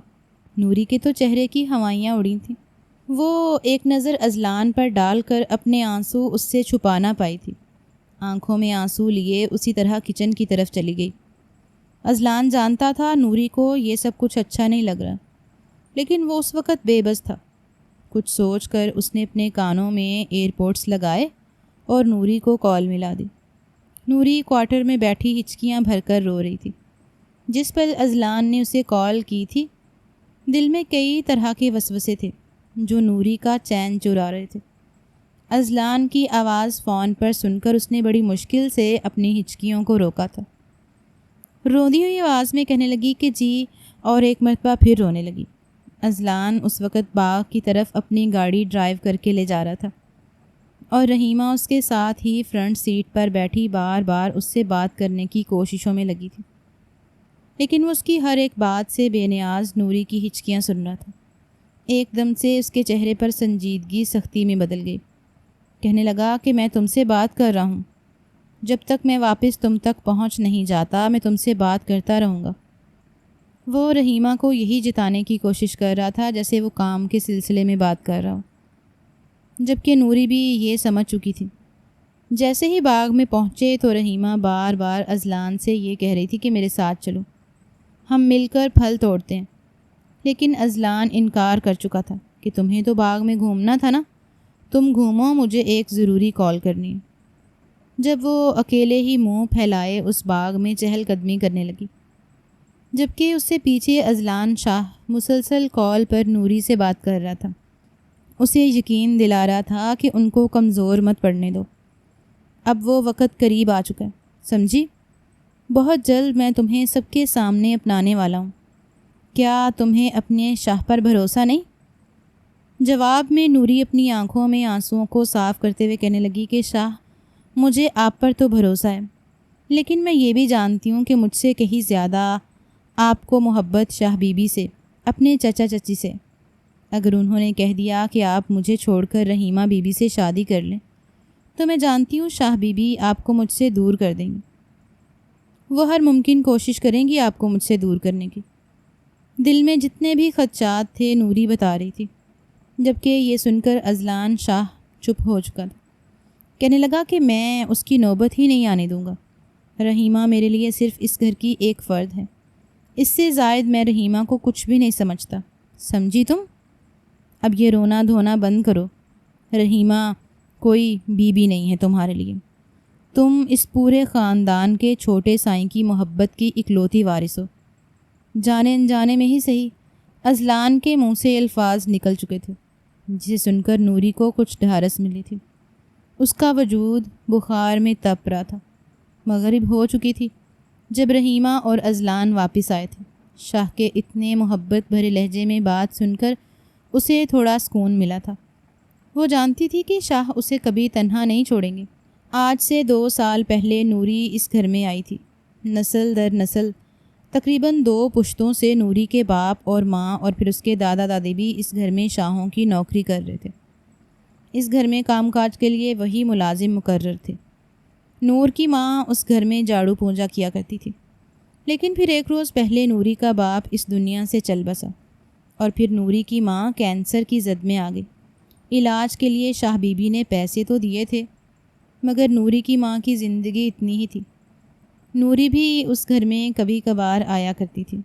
نوری کے تو چہرے کی ہوائیاں اڑی تھیں۔ وہ ایک نظر اذلان پر ڈال کر اپنے آنسو اس سے چھپا نہ پائی تھی۔ آنکھوں میں آنسو لیے اسی طرح کچن کی طرف چلی گئی۔ اذلان جانتا تھا نوری کو یہ سب کچھ اچھا نہیں لگ رہا، لیکن وہ اس وقت بے بس تھا۔ کچھ سوچ کر اس نے اپنے کانوں میں ایئر پوڈس لگائے اور نوری کو کال ملا دی۔ نوری کوارٹر میں بیٹھی ہچکیاں بھر کر رو رہی تھی۔ جس پر اذلان نے اسے کال کی تھی، دل میں کئی طرح کے وسوسے تھے جو نوری کا چین چرا رہے تھے۔ اذلان کی آواز فون پر سن کر اس نے بڑی مشکل سے اپنی ہچکیوں کو روکا تھا۔ روندی ہوئی آواز میں کہنے لگی کہ جی، اور ایک مرتبہ پھر رونے لگی۔ اذلان اس وقت باغ کی طرف اپنی گاڑی ڈرائیو کر کے لے جا رہا تھا اور رحیمہ اس کے ساتھ ہی فرنٹ سیٹ پر بیٹھی بار بار اس سے بات کرنے کی کوششوں میں لگی تھی، لیکن وہ اس کی ہر ایک بات سے بے نیاز نوری کی ہچکیاں سن رہا تھا۔ ایک دم سے اس کے چہرے پر سنجیدگی سختی میں بدل گئی۔ کہنے لگا کہ میں تم سے بات کر رہا ہوں، جب تک میں واپس تم تک پہنچ نہیں جاتا میں تم سے بات کرتا رہوں گا۔ وہ رحیمہ کو یہی جتانے کی کوشش کر رہا تھا جیسے وہ کام کے سلسلے میں بات کر رہا ہو، جبکہ نوری بھی یہ سمجھ چکی تھی۔ جیسے ہی باغ میں پہنچے تو رحیمہ بار بار اذلان سے یہ کہہ رہی تھی کہ میرے ساتھ چلو، ہم مل کر پھل توڑتے ہیں۔ لیکن اذلان انکار کر چکا تھا کہ تمہیں تو باغ میں گھومنا تھا نا، تم گھومو، مجھے ایک ضروری کال کرنی ہے۔ جب وہ اکیلے ہی منہ پھیلائے اس باغ میں چہل قدمی کرنے لگی، جبکہ اس سے پیچھے اذلان شاہ مسلسل کال پر نوری سے بات کر رہا تھا، اسے یقین دلا رہا تھا کہ ان کو کمزور مت پڑنے دو، اب وہ وقت قریب آ چکا ہے، سمجھی؟ بہت جلد میں تمہیں سب کے سامنے اپنانے والا ہوں، کیا تمہیں اپنے شاہ پر بھروسہ نہیں؟ جواب میں نوری اپنی آنکھوں میں آنسوؤں کو صاف کرتے ہوئے کہنے لگی کہ شاہ، مجھے آپ پر تو بھروسہ ہے، لیکن میں یہ بھی جانتی ہوں کہ مجھ سے کہیں زیادہ آپ کو محبت شاہ بی بی سے، اپنے چچا چچی سے۔ اگر انہوں نے کہہ دیا کہ آپ مجھے چھوڑ کر رحیمہ بی بی سے شادی کر لیں تو میں جانتی ہوں شاہ بی بی آپ کو مجھ سے دور کر دیں گی، وہ ہر ممکن کوشش کریں گی آپ کو مجھ سے دور کرنے کی۔ دل میں جتنے بھی خدشات تھے نوری بتا رہی تھی، جبکہ یہ سن کر اذلان شاہ چپ ہو چکا تھا، کہنے لگا کہ میں اس کی نوبت ہی نہیں آنے دوں گا، رحیمہ میرے لیے صرف اس گھر کی ایک فرد ہے، اس سے زائد میں رحیمہ کو کچھ بھی نہیں سمجھتا، سمجھی تم؟ اب یہ رونا دھونا بند کرو، رحیمہ کوئی بی بی نہیں ہے تمہارے لیے، تم اس پورے خاندان کے چھوٹے سائیں کی محبت کی اکلوتی وارث ہو۔ جانے انجانے میں ہی صحیح، اذلان کے منہ سے الفاظ نکل چکے تھے جسے سن کر نوری کو کچھ ڈھارس ملی تھی، اس کا وجود بخار میں تپ رہا تھا۔ مغرب ہو چکی تھی جب رحیمہ اور اذلان واپس آئے تھے۔ شاہ کے اتنے محبت بھرے لہجے میں بات سن کر اسے تھوڑا سکون ملا تھا، وہ جانتی تھی کہ شاہ اسے کبھی تنہا نہیں چھوڑیں گے۔ آج سے 2 سال پہلے نوری اس گھر میں آئی تھی، نسل در نسل تقریباً 2 پشتوں سے نوری کے باپ اور ماں اور پھر اس کے دادا دادی بھی اس گھر میں شاہوں کی نوکری کر رہے تھے، اس گھر میں کام کاج کے لیے وہی ملازم مقرر تھے۔ نور کی ماں اس گھر میں جھاڑو پونجا کیا کرتی تھی، لیکن پھر ایک روز پہلے نوری کا باپ اس دنیا سے چل بسا اور پھر نوری کی ماں کینسر کی زد میں آ گئی۔ علاج کے لیے شاہ بی بی نے پیسے تو دیے تھے، مگر نوری کی ماں کی زندگی اتنی ہی تھی۔ نوری بھی اس گھر میں کبھی کبھار آیا کرتی تھی،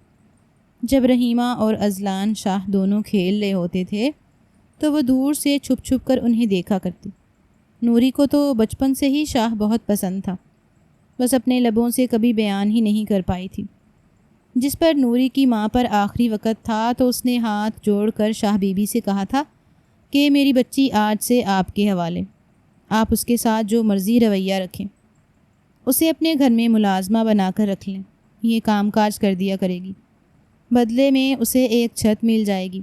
جب رحیمہ اور اذلان شاہ دونوں کھیل رہے ہوتے تھے تو وہ دور سے چھپ چھپ کر انہیں دیکھا کرتی۔ نوری کو تو بچپن سے ہی شاہ بہت پسند تھا، بس اپنے لبوں سے کبھی بیان ہی نہیں کر پائی تھی۔ جس پر نوری کی ماں پر آخری وقت تھا تو اس نے ہاتھ جوڑ کر شاہ بی بی سے کہا تھا کہ میری بچی آج سے آپ کے حوالے، آپ اس کے ساتھ جو مرضی رویہ رکھیں، اسے اپنے گھر میں ملازمہ بنا کر رکھ لیں، یہ کام کاج کر دیا کرے گی، بدلے میں اسے ایک چھت مل جائے گی،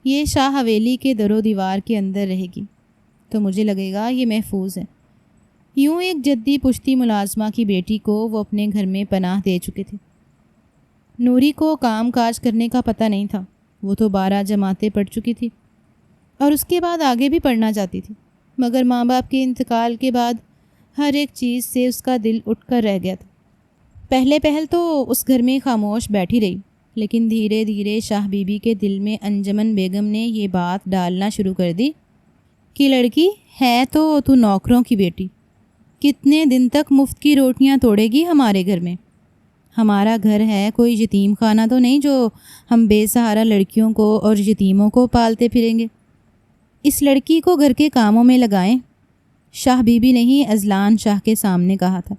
یہ شاہ حویلی کے در و دیوار کے اندر رہے گی تو مجھے لگے گا یہ محفوظ ہے۔ یوں ایک جدی پشتی ملازمہ کی بیٹی کو وہ اپنے گھر میں پناہ دے چکے تھے۔ نوری کو کام کاج کرنے کا پتہ نہیں تھا، وہ تو 12 جماعتیں پڑھ چکی تھی اور اس کے بعد آگے بھی پڑھنا چاہتی تھی، مگر ماں باپ کے انتقال کے بعد ہر ایک چیز سے اس کا دل اٹھ کر رہ گیا تھا۔ پہل تو اس گھر میں خاموش بیٹھی رہی، لیکن دھیرے دھیرے شاہ بی بی کے دل میں انجمن بیگم نے یہ بات ڈالنا شروع کر دی کہ لڑکی ہے تو نوکروں کی بیٹی، کتنے دن تک مفت کی روٹیاں توڑے گی ہمارے گھر میں؟ ہمارا گھر ہے کوئی یتیم خانہ تو نہیں جو ہم بے سہارا لڑکیوں کو اور یتیموں کو پالتے پھریں گے۔ اس لڑکی کو گھر کے کاموں میں لگائیں۔ شاہ بی بی نے ہی اذلان شاہ کے سامنے کہا تھا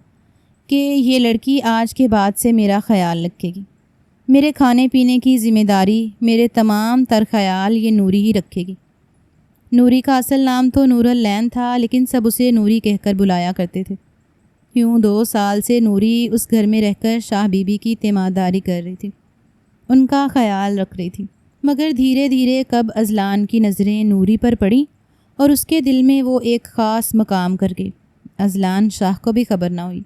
کہ یہ لڑکی آج کے بعد سے میرا خیال رکھے گی، میرے کھانے پینے کی ذمہ داری، میرے تمام تر خیال یہ نوری ہی رکھے گی۔ نوری کا اصل نام تو نور العین تھا، لیکن سب اسے نوری کہہ کر بلایا کرتے تھے۔ یوں 2 سال سے نوری اس گھر میں رہ کر شاہ بی بی کی تیمارداری کر رہی تھی، ان کا خیال رکھ رہی تھی، مگر دھیرے دھیرے کب اذلان کی نظریں نوری پر پڑیں اور اس کے دل میں وہ ایک خاص مقام کر گئی۔ اذلان شاہ کو بھی خبر نہ ہوئی،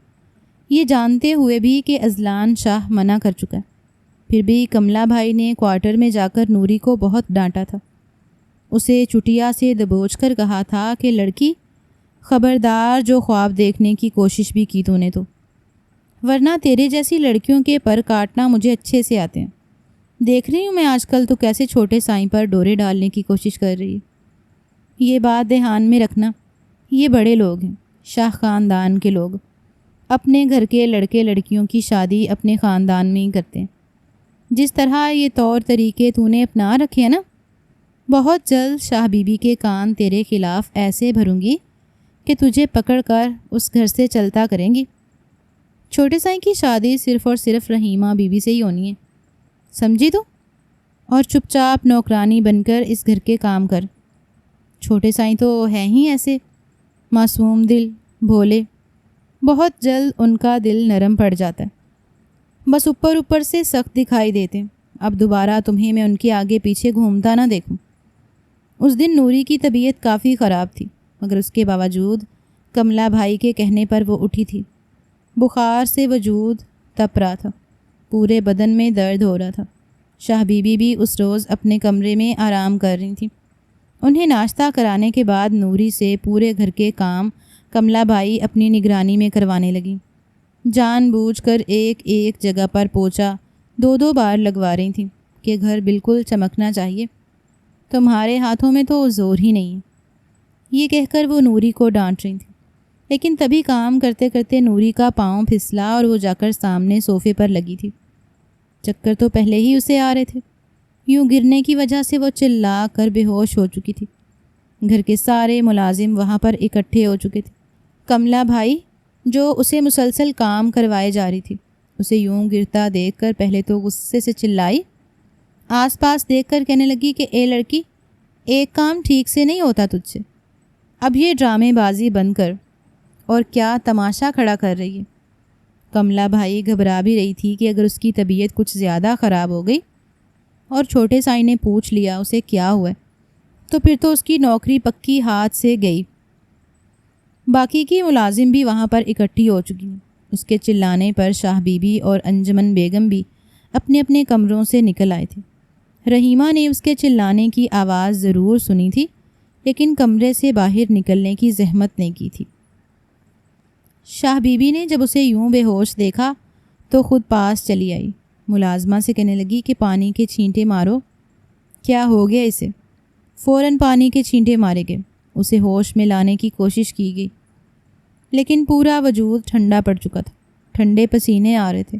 یہ جانتے ہوئے بھی کہ اذلان شاہ منع کر چکا ہے۔ پھر بھی کملا بھائی نے کوارٹر میں جا کر نوری کو بہت ڈانٹا تھا، اسے چٹیا سے دبوچ کر کہا تھا کہ لڑکی خبردار، جو خواب دیکھنے کی کوشش بھی کی تو نے تو، ورنہ تیرے جیسی لڑکیوں کے پر کاٹنا مجھے اچھے سے آتے ہیں۔ دیکھ رہی ہوں میں آج کل تو کیسے چھوٹے سائیں پر ڈورے ڈالنے کی کوشش کر رہی ہے۔ یہ بات دھیان میں رکھنا، یہ بڑے لوگ ہیں، شاہ خاندان کے لوگ، اپنے گھر کے لڑکے لڑکیوں کی شادی اپنے خاندان میں ہی کرتے ہیں، جس طرح یہ طور طریقے تو نے اپنا رکھے ہیں نا، بہت جلد شاہ بی بی کے کان تیرے خلاف ایسے بھروں گی کہ تجھے پکڑ کر اس گھر سے چلتا کریں گی۔ چھوٹے سائیں کی شادی صرف اور صرف رحیمہ بی بی سے ہی ہونی ہے، سمجھی تو؟ اور چپ چاپ نوکرانی بن کر اس گھر کے کام کر۔ چھوٹے سائیں تو ہیں ہی ایسے معصوم دل، بھولے، بہت جلد ان کا دل نرم پڑ جاتا ہے، بس اوپر اوپر سے سخت دکھائی دیتے۔ اب دوبارہ تمہیں میں ان کے آگے پیچھے گھومتا نہ دیکھوں۔ اس دن نوری کی طبیعت کافی خراب تھی، مگر اس کے باوجود کملا بھائی کے کہنے پر وہ اٹھی تھی۔ بخار سے وجود تپ رہا تھا، پورے بدن میں درد ہو رہا تھا۔ شاہ بی بی بھی اس روز اپنے کمرے میں آرام کر رہی تھیں۔ انہیں ناشتہ کرانے کے بعد نوری سے پورے گھر کے کام کملا بھائی اپنی نگرانی میں کروانے لگیں۔ جان بوجھ کر ایک ایک جگہ پر پوچھا 2 بار لگوا رہی تھیں کہ گھر بالکل چمکنا چاہیے۔ تمہارے ہاتھوں میں تو زور ہی نہیں ہے، یہ کہہ کر وہ نوری کو ڈانٹ رہی تھیں، لیکن تبھی کام کرتے کرتے نوری کا پاؤں پھسلا اور وہ جا کر سامنے صوفے پر لگی تھی۔ چکر تو پہلے ہی اسے آ رہے تھے، یوں گرنے کی وجہ سے وہ چلا کر بے ہوش ہو چکی تھی۔ گھر کے سارے ملازم وہاں پر اکٹھے ہو چکے تھے۔ کملا بھائی جو اسے مسلسل کام کروائے جا رہی تھی، اسے یوں گرتا دیکھ کر پہلے تو غصے سے چلائی، آس پاس دیکھ کر کہنے لگی کہ اے لڑکی، ایک کام ٹھیک سے نہیں ہوتا تجھ سے، اب یہ ڈرامے بازی بند کر، اور کیا تماشا کھڑا کر رہی ہے۔ کملا بھائی گھبرا بھی رہی تھی کہ اگر اس کی طبیعت کچھ زیادہ خراب ہو گئی اور چھوٹے سائیں نے پوچھ لیا اسے کیا ہوا ہے تو پھر تو اس کی نوکری پکی ہاتھ سے گئی۔ باقی کی ملازم بھی وہاں پر اکٹھی ہو چکی ہیں۔ اس کے چلانے پر شاہ بی بی اور انجمن بیگم بھی اپنے اپنے کمروں سے نکل آئے تھے۔ رحیمہ نے اس کے چلانے کی آواز ضرور سنی تھی، لیکن کمرے سے باہر نکلنے کی زحمت نہیں کی تھی۔ شاہ بی بی نے جب اسے یوں بے ہوش دیکھا تو خود پاس چلی آئی، ملازمہ سے کہنے لگی کہ پانی کے چھینٹے مارو۔ کیا ہو گیا اسے؟ فوراً پانی کے چھینٹے مارے گئے، اسے ہوش میں لانے کی کوشش کی گئی، لیکن پورا وجود ٹھنڈا پڑ چکا تھا، ٹھنڈے پسینے آ رہے تھے،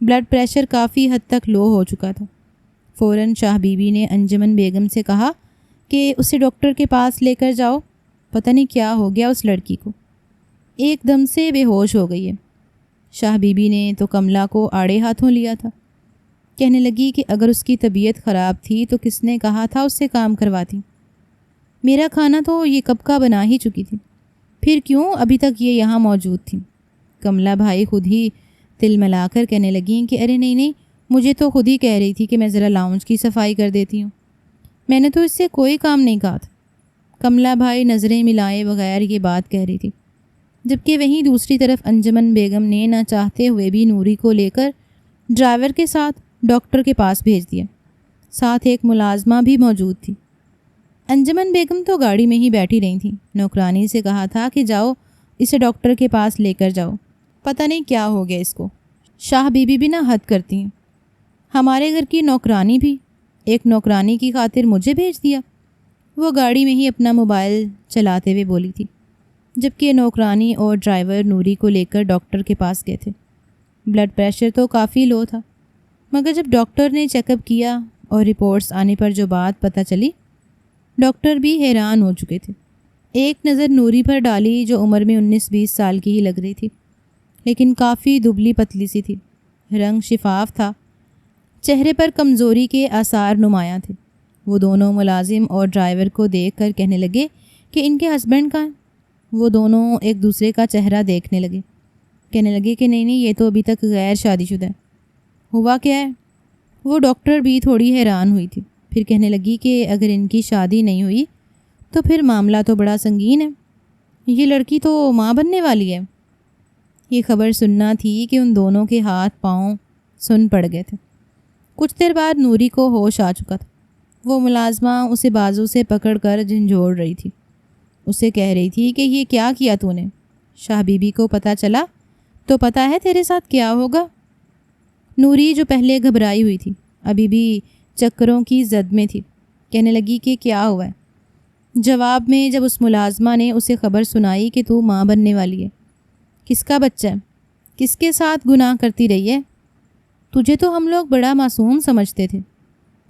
بلڈ پریشر کافی حد تک لو ہو چکا تھا۔ فوراً شاہ بی بی نے انجمن بیگم سے کہا کہ اسے ڈاکٹر کے پاس لے کر جاؤ، پتہ نہیں کیا ہو گیا اس لڑکی کو، ایک دم سے بے ہوش ہو گئی ہے۔ شاہ بی بی نے تو کملا کو آڑے ہاتھوں لیا تھا، کہنے لگی کہ اگر اس کی طبیعت خراب تھی تو کس نے کہا تھا اس سے کام کرواتی؟ میرا کھانا تو یہ کب کا بنا ہی چکی تھی، پھر کیوں ابھی تک یہ یہاں موجود تھی؟ کملا بھائی خود ہی تل ملا کر کہنے لگیں کہ ارے نہیں، مجھے تو خود ہی کہہ رہی تھی کہ میں ذرا لاؤنج کی صفائی کر دیتی ہوں، میں نے تو اس سے کوئی کام نہیں کہا تھا۔ کملا بھائی نظریں ملائے بغیر یہ بات کہہ رہی تھی، جبکہ وہیں دوسری طرف انجمن بیگم نے نہ چاہتے ہوئے بھی نوری کو لے کر ڈرائیور کے ساتھ ڈاکٹر کے پاس بھیج دیا، ساتھ ایک ملازمہ بھی موجود تھی۔ انجمن بیگم تو گاڑی میں ہی بیٹھی رہی تھیں، نوکرانی سے کہا تھا کہ جاؤ اسے ڈاکٹر کے پاس لے کر جاؤ، پتہ نہیں کیا ہو گیا اس کو۔ شاہ بی بی بھی نہ حد کرتی ہیں، ہمارے گھر کی نوکرانی بھی ایک نوکرانی کی خاطر مجھے بھیج دیا۔ وہ گاڑی میں ہی اپنا موبائل چلاتے ہوئے بولی تھی، جبکہ نوکرانی اور ڈرائیور نوری کو لے کر ڈاکٹر کے پاس گئے تھے۔ بلڈ پریشر تو کافی لو تھا، مگر جب ڈاکٹر نے چیک اپ کیا اور رپورٹس آنے پر جو بات پتہ چلی، ڈاکٹر بھی حیران ہو چکے تھے۔ ایک نظر نوری پر ڈالی جو عمر میں 19-20 سال کی ہی لگ رہی تھی، لیکن کافی دبلی پتلی سی تھی، رنگ شفاف تھا، چہرے پر کمزوری کے آثار نمایاں تھے۔ وہ دونوں ملازم اور ڈرائیور کو دیکھ کر کہنے لگے کہ ان کے ہسبینڈ کہاں ہیں؟ وہ دونوں ایک دوسرے کا چہرہ دیکھنے لگے، کہنے لگے کہ نہیں یہ تو ابھی تک غیر شادی شدہ ہے۔ ہوا کیا ہے؟ وہ ڈاکٹر بھی تھوڑی حیران ہوئی تھی، پھر کہنے لگی کہ اگر ان کی شادی نہیں ہوئی تو پھر معاملہ تو بڑا سنگین ہے، یہ لڑکی تو ماں بننے والی ہے۔ یہ خبر سننا تھی کہ ان دونوں کے ہاتھ پاؤں سن پڑ گئے تھے۔ کچھ دیر بعد نوری کو ہوش آ چکا تھا، وہ ملازمہ اسے بازو سے پکڑ کر جھنجھوڑ رہی تھی، اسے کہہ رہی تھی کہ یہ کیا کیا تو نے؟ شاہ بی بی کو پتہ چلا تو پتہ ہے تیرے ساتھ کیا ہوگا؟ نوری جو پہلے گھبرائی ہوئی تھی ابھی بھی چکروں کی زد میں تھی، کہنے لگی کہ کیا ہوا ہے؟ جواب میں جب اس ملازمہ نے اسے خبر سنائی کہ تو ماں بننے والی ہے، کس کا بچہ ہے، کس کے ساتھ گناہ کرتی رہی ہے؟ تجھے تو ہم لوگ بڑا معصوم سمجھتے تھے،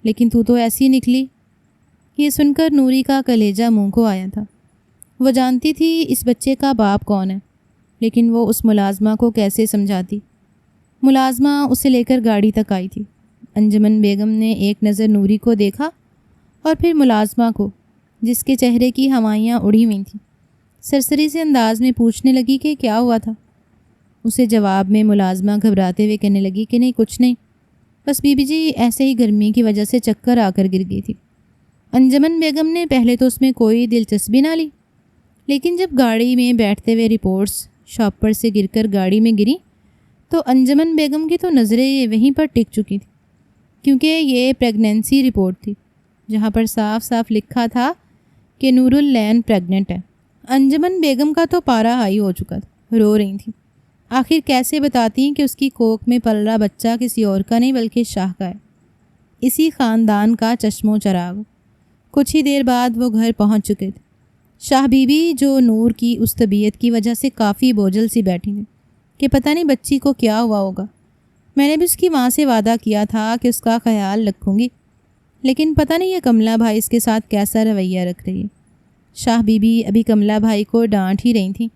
لیکن تو ایسی نکلی۔ یہ سن کر نوری کا کلیجہ منہ کو آیا تھا۔ وہ جانتی تھی اس بچے کا باپ کون ہے، لیکن وہ اس ملازمہ کو کیسے سمجھاتی۔ ملازمہ اسے لے کر گاڑی تک آئی تھی۔ انجمن بیگم نے ایک نظر نوری کو دیکھا اور پھر ملازمہ کو، جس کے چہرے کی ہمائیاں اڑی ہوئی تھیں۔ سرسری سے انداز میں پوچھنے لگی کہ کیا ہوا تھا۔ اسے جواب میں ملازمہ گھبراتے ہوئے کہنے لگی کہ نہیں، کچھ نہیں، بس بی بی جی ایسے ہی گرمی کی وجہ سے چکر آ کر گر گئی تھی۔ انجمن بیگم نے پہلے تو اس میں کوئی دلچسپی نہ لی، لیکن جب گاڑی میں بیٹھتے ہوئے رپورٹس شاپر سے گر کر گاڑی میں گری تو انجمن بیگم کی تو نظریں وہیں پر ٹک چکی تھیں، کیونکہ یہ پریگننسی رپورٹ تھی جہاں پر صاف صاف لکھا تھا کہ نور العین پریگننٹ ہے۔ انجمن بیگم کا تو پارا ہائی ہو چکا تھا، رو رہی تھیں۔ آخر کیسے بتاتی کہ اس کی کوکھ میں پل رہا بچہ کسی اور کا نہیں بلکہ شاہ کا ہے، اسی خاندان کا چشم و چراغ۔ کچھ ہی دیر بعد وہ گھر پہنچ چکے تھے۔ شاہ بی بی جو نور کی اس طبیعت کی وجہ سے کافی بوجھل سی بیٹھی تھی کہ پتہ نہیں بچی کو کیا ہوا ہوگا۔ میں نے بھی اس کی ماں سے وعدہ کیا تھا کہ اس کا خیال رکھوں گی، لیکن پتہ نہیں یہ کملا بھائی اس کے ساتھ کیسا رویہ رکھ رہی ہے۔ شاہ بی بی ابھی کملا بھائی کو ڈانٹ ہی رہی تھیں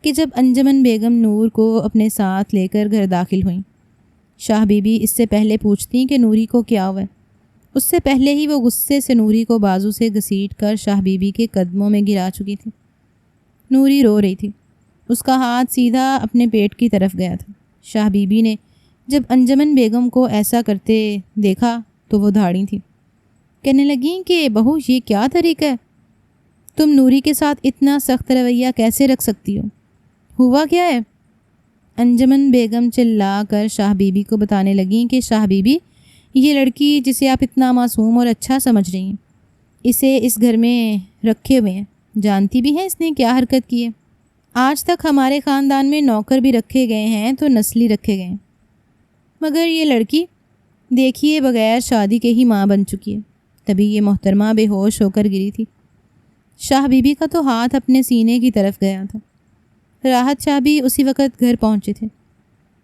کہ جب انجمن بیگم نور کو اپنے ساتھ لے کر گھر داخل ہوئیں۔ شاہ بی بی اس سے پہلے پوچھتی کہ نوری کو کیا ہوا ہے، اس سے پہلے ہی وہ غصے سے نوری کو بازو سے گھسیٹ کر شاہ بی بی کے قدموں میں گرا چکی تھی۔ نوری رو رہی تھی، اس کا ہاتھ سیدھا اپنے پیٹ کی طرف گیا تھا۔ شاہ بی بی نے جب انجمن بیگم کو ایسا کرتے دیکھا تو وہ دھاڑی تھی، کہنے لگیں کہ بہو یہ کیا طریقہ ہے، تم نوری کے ساتھ اتنا سخت رویہ کیسے رکھ سکتی ہو، ہوا کیا ہے؟ انجمن بیگم چلا کر شاہ بی بی کو بتانے لگیں کہ شاہ بی بی، یہ لڑکی جسے آپ اتنا معصوم اور اچھا سمجھ رہی ہیں، اسے اس گھر میں رکھے ہوئے ہیں، جانتی بھی ہیں اس نے کیا حرکت کی ہے۔ آج تک ہمارے خاندان میں نوکر بھی رکھے گئے ہیں تو نسلی رکھے گئے ہیں، مگر یہ لڑکی دیکھیے بغیر شادی کے ہی ماں بن چکی ہے۔ تبھی یہ محترمہ بے ہوش ہو کر گری تھی۔ شاہ بی بی کا تو ہاتھ اپنے سینے کی طرف گیا تھا۔ راحت شاہ بھی اسی وقت گھر پہنچے تھے۔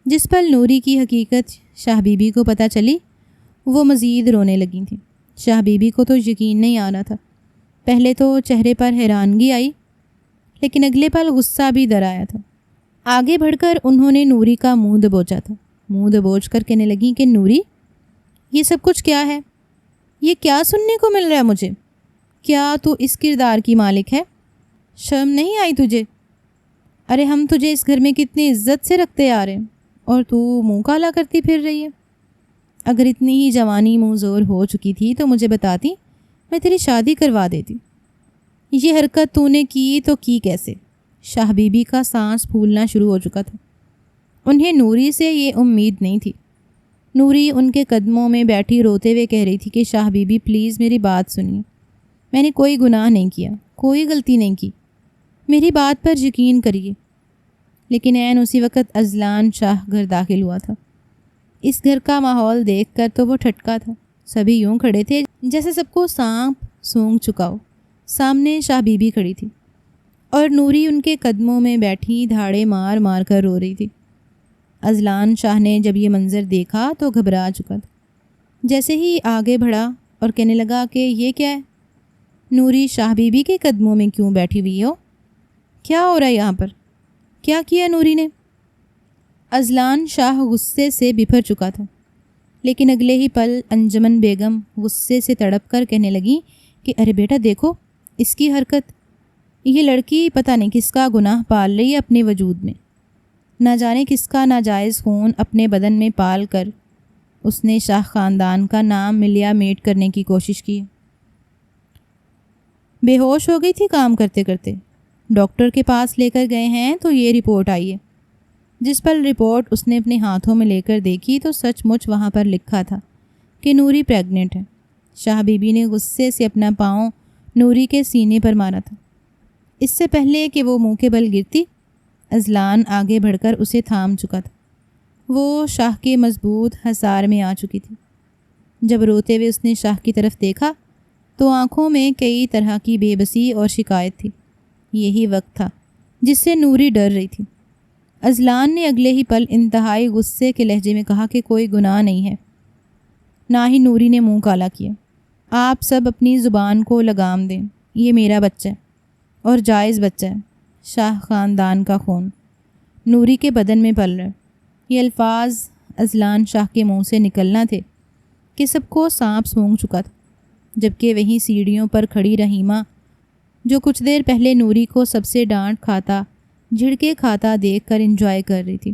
جس پل نوری کی حقیقت شاہ بی بی کو پتہ چلی، وہ مزید رونے لگی تھیں۔ شاہ بی بی کو تو یقین نہیں آ رہا تھا۔ پہلے تو چہرے پر حیرانگی آئی، لیکن اگلے پل غصہ بھی در آیا تھا۔ آگے بڑھ کر انہوں نے نوری کا منہ دبوچا تھا۔ منہ دبوچ کر کہنے لگیں کہ نوری، یہ سب کچھ کیا ہے؟ یہ کیا سننے کو مل رہا ہے مجھے؟ کیا تو اس کردار کی مالک ہے؟ شرم نہیں آئی تجھے؟ ارے ہم تجھے اس گھر میں کتنی عزت سے رکھتے آ رہے ہیں اور تو منہ کالا کرتی پھر رہی ہے۔ اگر اتنی ہی جوانی منہ زور ہو چکی تھی تو مجھے بتاتی، میں تیری شادی کروا دیتی۔ یہ حرکت تو نے کی تو کی کیسے؟ شاہ بی بی کا سانس پھولنا شروع ہو چکا تھا۔ انہیں نوری سے یہ امید نہیں تھی۔ نوری ان کے قدموں میں بیٹھی روتے ہوئے کہہ رہی تھی کہ شاہ بی بی پلیز میری بات سنیے، میں نے کوئی گناہ نہیں کیا، کوئی غلطی نہیں کی، میری بات پر یقین کریے۔ لیکن عین اسی وقت اذلان شاہ گھر داخل ہوا تھا۔ اس گھر کا ماحول دیکھ کر تو وہ ٹھٹکا تھا۔ سبھی یوں کھڑے تھے جیسے سب کو سانپ سونگھ چکا ہو۔ سامنے شاہ بی بی کھڑی تھی اور نوری ان کے قدموں میں بیٹھی دھاڑے مار مار کر رو رہی تھی۔ اذلان شاہ نے جب یہ منظر دیکھا تو گھبرا چکا تھا۔ جیسے ہی آگے بڑھا اور کہنے لگا کہ یہ کیا ہے؟ نوری شاہ بی بی کے قدموں میں کیوں بیٹھی ہوئی ہو؟ کیا ہو رہا ہے یہاں پر؟ کیا کیا نوری نے؟ اذلان شاہ غصے سے بپھر چکا تھا، لیکن اگلے ہی پل انجمن بیگم غصے سے تڑپ کر کہنے لگی کہ ارے بیٹا دیکھو اس کی حرکت، یہ لڑکی پتہ نہیں کس کا گناہ پال رہی ہے اپنے وجود میں، نہ جانے کس کا ناجائز خون اپنے بدن میں پال کر اس نے شاہ خاندان کا نام ملیا میٹ کرنے کی کوشش کی۔ بے ہوش ہو گئی تھی کام کرتے کرتے۔ ڈاکٹر کے پاس لے کر گئے ہیں تو یہ رپورٹ آئی ہے۔ جس پر رپورٹ اس نے اپنے ہاتھوں میں لے کر دیکھی تو سچ مچ وہاں پر لکھا تھا کہ نوری پریگننٹ ہے۔ شاہ بی بی نے غصے سے اپنا پاؤں نوری کے سینے پر مارا تھا۔ اس سے پہلے کہ وہ منہ کے بل گرتی، اذلان آگے بڑھ کر اسے تھام چکا تھا۔ وہ شاہ کے مضبوط حصار میں آ چکی تھی۔ جب روتے ہوئے اس نے شاہ کی طرف دیکھا تو آنکھوں میں کئی طرح کی بے بسی اور شکایت تھی۔ یہی وقت تھا جس سے نوری ڈر رہی تھی۔ اذلان نے اگلے ہی پل انتہائی غصے کے لہجے میں کہا کہ کوئی گناہ نہیں ہے۔ نہ ہی نوری نے منہ کالا کیا۔ آپ سب اپنی زبان کو لگام دیں، یہ میرا بچہ ہے اور جائز بچہ ہے، شاہ خاندان کا خون نوری کے بدن میں پل رہا ہے۔ یہ الفاظ اذلان شاہ کے منہ سے نکلنا تھے کہ سب کو سانپ سونگھ چکا تھا، جبکہ وہیں سیڑھیوں پر کھڑی رحیمہ جو کچھ دیر پہلے نوری کو سب سے ڈانٹ کھاتا جھڑکے کھاتا دیکھ کر انجوائے کر رہی تھی۔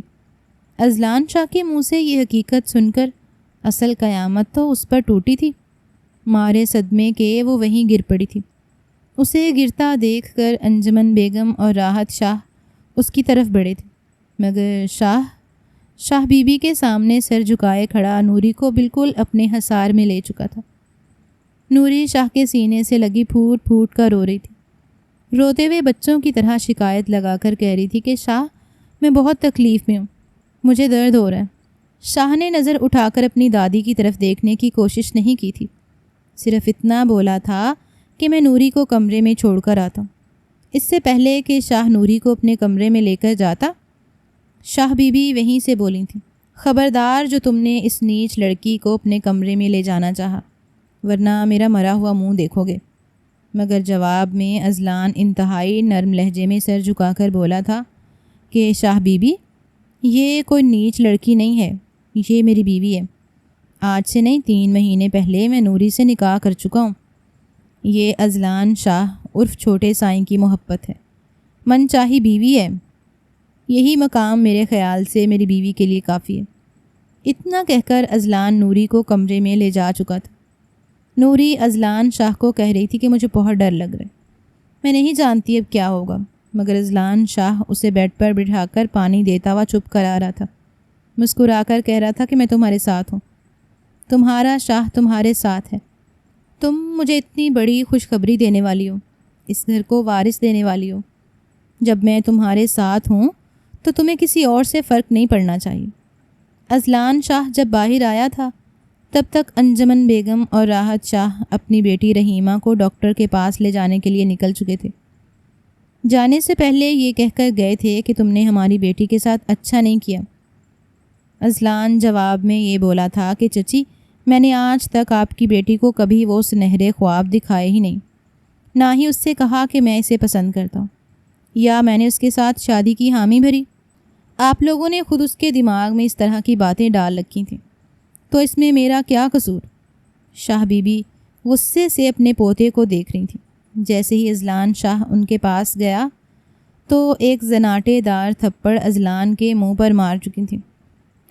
اذلان شاہ کے منہ سے یہ حقیقت سن کر اصل قیامت تو اس پر ٹوٹی تھی۔ مارے صدمے کے وہ وہیں گر پڑی تھی۔ اسے گرتا دیکھ کر انجمن بیگم اور راحت شاہ اس کی طرف بڑھے تھے، مگر شاہ بی بی کے سامنے سر جھکائے کھڑا نوری کو بالکل اپنے حصار میں لے چکا تھا۔ نوری شاہ کے سینے سے لگی پھوٹ پھوٹ کر رو رہی تھی، روتے ہوئے بچوں کی طرح شکایت لگا کر کہہ رہی تھی کہ شاہ میں بہت تکلیف میں ہوں، مجھے درد ہو رہا ہے۔ شاہ نے نظر اٹھا کر اپنی دادی کی طرف دیکھنے کی کوشش نہیں کی تھی، صرف اتنا بولا تھا کہ میں نوری کو کمرے میں چھوڑ کر آتا ہوں۔ اس سے پہلے کہ شاہ نوری کو اپنے کمرے میں لے کر جاتا، شاہ بی بی وہیں سے بولی تھی، خبردار جو تم نے اس نیچ لڑکی کو اپنے کمرے میں لے جانا چاہا، ورنہ میرا مرا ہوا منہ دیکھو گے۔ مگر جواب میں اذلان انتہائی نرم لہجے میں سر جھکا کر بولا تھا کہ شاہ بی بی یہ کوئی نیچ لڑکی نہیں ہے، یہ میری بیوی ہے۔ آج سے نہیں 3 مہینے پہلے میں نوری سے نکاح کر چکا ہوں۔ یہ اذلان شاہ عرف چھوٹے سائیں کی محبت ہے، من چاہی بیوی ہے، یہی مقام میرے خیال سے میری بیوی کے لیے کافی ہے۔ اتنا کہہ کر اذلان نوری کو کمرے میں لے جا چکا تھا۔ نوری اذلان شاہ کو کہہ رہی تھی کہ مجھے بہت ڈر لگ رہا ہے، میں نہیں جانتی اب کیا ہوگا، مگر اذلان شاہ اسے بیڈ پر بٹھا کر پانی دیتا ہوا چپ کرا رہا تھا، مسکرا کر کہہ رہا تھا کہ میں تمہارے ساتھ ہوں، تمہارا شاہ تمہارے ساتھ ہے، تم مجھے اتنی بڑی خوشخبری دینے والی ہو، اس گھر کو وارث دینے والی ہو، جب میں تمہارے ساتھ ہوں تو تمہیں کسی اور سے فرق نہیں پڑنا چاہیے۔ اذلان شاہ جب باہر آیا تھا تب تک انجمن بیگم اور راحت شاہ اپنی بیٹی رحیمہ کو ڈاکٹر کے پاس لے جانے کے لیے نکل چکے تھے۔ جانے سے پہلے یہ کہہ کر گئے تھے کہ تم نے ہماری بیٹی کے ساتھ اچھا نہیں کیا۔ اذلان جواب میں یہ بولا تھا کہ چچی میں نے آج تک آپ کی بیٹی کو کبھی وہ سنہرے خواب دکھائے ہی نہیں، نہ ہی اس سے کہا کہ میں اسے پسند کرتا ہوں، یا میں نے اس کے ساتھ شادی کی حامی بھری۔ آپ لوگوں نے خود اس کے دماغ میں اس طرح کی باتیں ڈال رکھی تھیں، تو اس میں میرا کیا قصور؟ شاہ بی بی غصے سے اپنے پوتے کو دیکھ رہی تھیں۔ جیسے ہی اذلان شاہ ان کے پاس گیا تو ایک زناٹے دار تھپڑ اذلان کے منہ پر مار چکی تھیں۔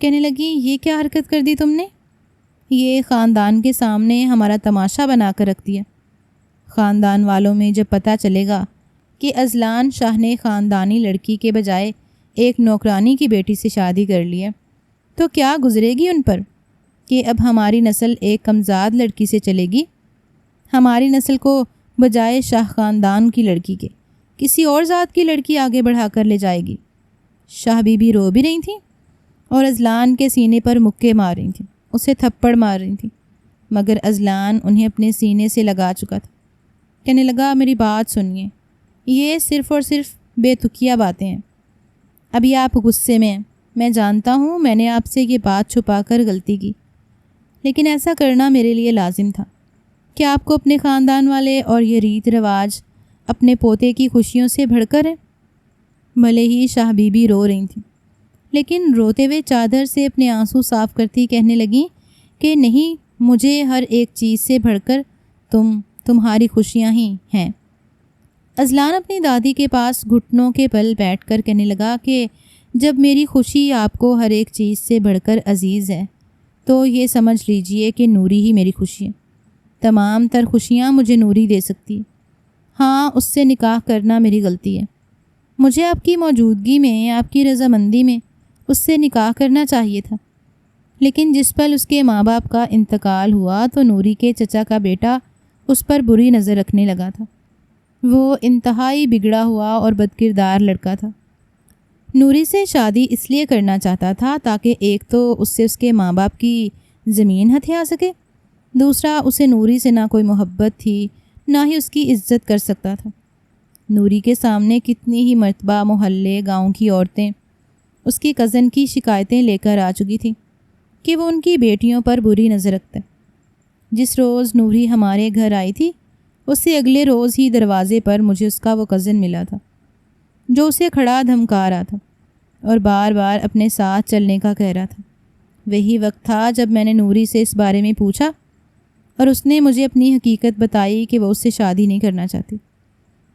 کہنے لگی یہ کیا حرکت کر دی تم نے؟ یہ خاندان کے سامنے ہمارا تماشا بنا کر رکھ دیا۔ خاندان والوں میں جب پتہ چلے گا کہ اذلان شاہ نے خاندانی لڑکی کے بجائے ایک نوکرانی کی بیٹی سے شادی کر لی ہے تو کیا گزرے گی ان پر کہ اب ہماری نسل ایک کمزاد لڑکی سے چلے گی، ہماری نسل کو بجائے شاہ خاندان کی لڑکی کے کسی اور ذات کی لڑکی آگے بڑھا کر لے جائے گی۔ شاہ بی بی رو بھی رہی تھیں اور اذلان کے سینے پر مکے مار رہی تھیں، اسے تھپڑ مار رہی تھیں، مگر اذلان انہیں اپنے سینے سے لگا چکا تھا۔ کہنے لگا میری بات سنیے، یہ صرف اور صرف بے تکیہ باتیں ہیں، ابھی آپ غصے میں ہیں، میں جانتا ہوں میں نے آپ سے یہ بات چھپا کر غلطی کی، لیکن ایسا کرنا میرے لیے لازم تھا۔ کیا آپ کو اپنے خاندان والے اور یہ ریت رواج اپنے پوتے کی خوشیوں سے بڑھ کر ہیں؟ بھلے ہی شاہ بی بی رو رہی تھیں، لیکن روتے ہوئے چادر سے اپنے آنسو صاف کرتی کہنے لگیں کہ نہیں، مجھے ہر ایک چیز سے بڑھ کر تمہاری خوشیاں ہی ہیں۔ اذلان اپنی دادی کے پاس گھٹنوں کے بل بیٹھ کر کہنے لگا کہ جب میری خوشی آپ کو ہر ایک چیز سے بڑھ کر عزیز ہے تو یہ سمجھ لیجئے کہ نوری ہی میری خوشی ہے۔ تمام تر خوشیاں مجھے نوری دے سکتی ہے۔ ہاں، اس سے نکاح کرنا میری غلطی ہے، مجھے آپ کی موجودگی میں، آپ کی رضامندی میں اس سے نکاح کرنا چاہیے تھا، لیکن جس پل اس کے ماں باپ کا انتقال ہوا تو نوری کے چچا کا بیٹا اس پر بری نظر رکھنے لگا تھا۔ وہ انتہائی بگڑا ہوا اور بدکردار لڑکا تھا۔ نوری سے شادی اس لیے کرنا چاہتا تھا تاکہ ایک تو اس سے اس کے ماں باپ کی زمین ہتھیا سکے، دوسرا اسے نوری سے نہ کوئی محبت تھی نہ ہی اس کی عزت کر سکتا تھا۔ نوری کے سامنے کتنی ہی مرتبہ محلے گاؤں کی عورتیں اس کی کزن کی شکایتیں لے کر آ چکی تھی کہ وہ ان کی بیٹیوں پر بری نظر رکھتا ہے۔ جس روز نوری ہمارے گھر آئی تھی اس سے اگلے روز ہی دروازے پر مجھے اس کا وہ کزن ملا تھا جو اسے کھڑا دھمکا رہا تھا اور بار بار اپنے ساتھ چلنے کا کہہ رہا تھا۔ وہی وقت تھا جب میں نے نوری سے اس بارے میں پوچھا اور اس نے مجھے اپنی حقیقت بتائی کہ وہ اس سے شادی نہیں کرنا چاہتی،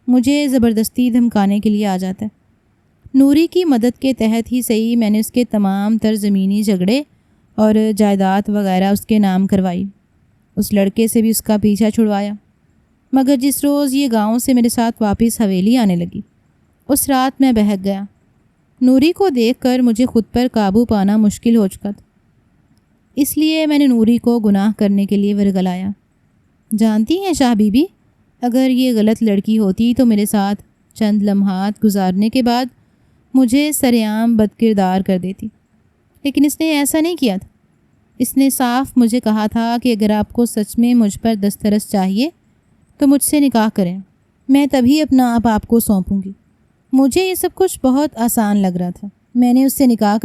مجھے زبردستی دھمکانے کے لیے آ جاتا ہے۔ نوری کی مدد کے تحت ہی صحیح میں نے اس کے تمام تر زمینی جھگڑے اور جائیداد وغیرہ اس کے نام کروائی، اس لڑکے سے بھی اس کا پیچھا چھڑوایا۔ مگر جس روز یہ گاؤں سے میرے ساتھ واپس حویلی آنے لگی اس رات میں بہک گیا۔ نوری کو دیکھ کر مجھے خود پر قابو پانا مشکل ہو چکا تھا، اس لیے میں نے نوری کو گناہ کرنے کے لیے ورگلایا۔ جانتی ہیں شاہ بی بی، اگر یہ غلط لڑکی ہوتی تو میرے ساتھ چند لمحات گزارنے کے بعد مجھے سرعام بد کردار کر دیتی، لیکن اس نے ایسا نہیں کیا تھا۔ اس نے صاف مجھے کہا تھا کہ اگر آپ کو سچ میں مجھ پر دسترس چاہیے تو مجھ سے نکاح کریں، میں تبھی اپنا آپ کو سونپوں گی۔ مجھے یہ سب کچھ بہت آسان لگ رہا تھا۔ میں نے اس سے نکاح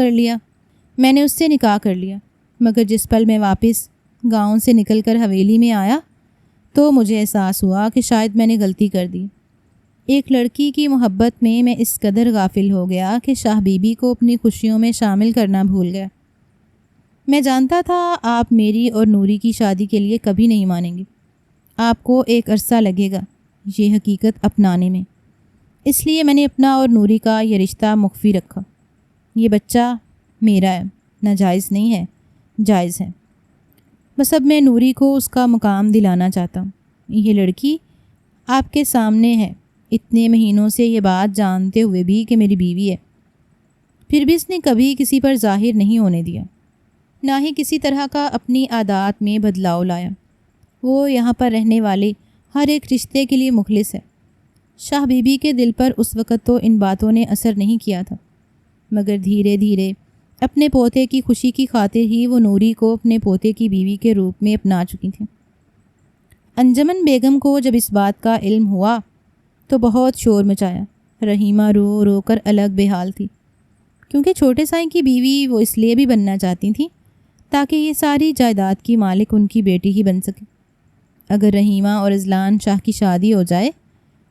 کر لیا مگر جس پل میں واپس گاؤں سے نکل کر حویلی میں آیا تو مجھے احساس ہوا کہ شاید میں نے غلطی کر دی۔ ایک لڑکی کی محبت میں اس قدر غافل ہو گیا کہ شاہ بی بی کو اپنی خوشیوں میں شامل کرنا بھول گیا۔ میں جانتا تھا آپ میری اور نوری کی شادی کے لیے کبھی نہیں مانیں گے، آپ کو ایک عرصہ لگے گا یہ حقیقت اپنانے میں، اس لیے میں نے اپنا اور نوری کا یہ رشتہ مخفی رکھا۔ یہ بچہ میرا ہے، ناجائز نہیں ہے، جائز ہے۔ بس اب میں نوری کو اس کا مقام دلانا چاہتا ہوں۔ یہ لڑکی آپ کے سامنے ہے، اتنے مہینوں سے یہ بات جانتے ہوئے بھی کہ میری بیوی ہے، پھر بھی اس نے کبھی کسی پر ظاہر نہیں ہونے دیا، نہ ہی کسی طرح کا اپنی عادات میں بدلاؤ لایا۔ وہ یہاں پر رہنے والے ہر ایک رشتے کے لیے مخلص ہے۔ شاہ بی بی کے دل پر اس وقت تو ان باتوں نے اثر نہیں کیا تھا، مگر دھیرے دھیرے اپنے پوتے کی خوشی کی خاطر ہی وہ نوری کو اپنے پوتے کی بیوی کے روپ میں اپنا چکی تھیں۔ انجمن بیگم کو جب اس بات کا علم ہوا تو بہت شور مچایا۔ رحیمہ رو رو کر الگ بے حال تھی، کیونکہ چھوٹے سائیں کی بیوی وہ اس لیے بھی بننا چاہتی تھیں تاکہ یہ ساری جائیداد کی مالک ان کی بیٹی ہی بن سکے۔ اگر رحیمہ اور اذلان شاہ کی شادی ہو جائے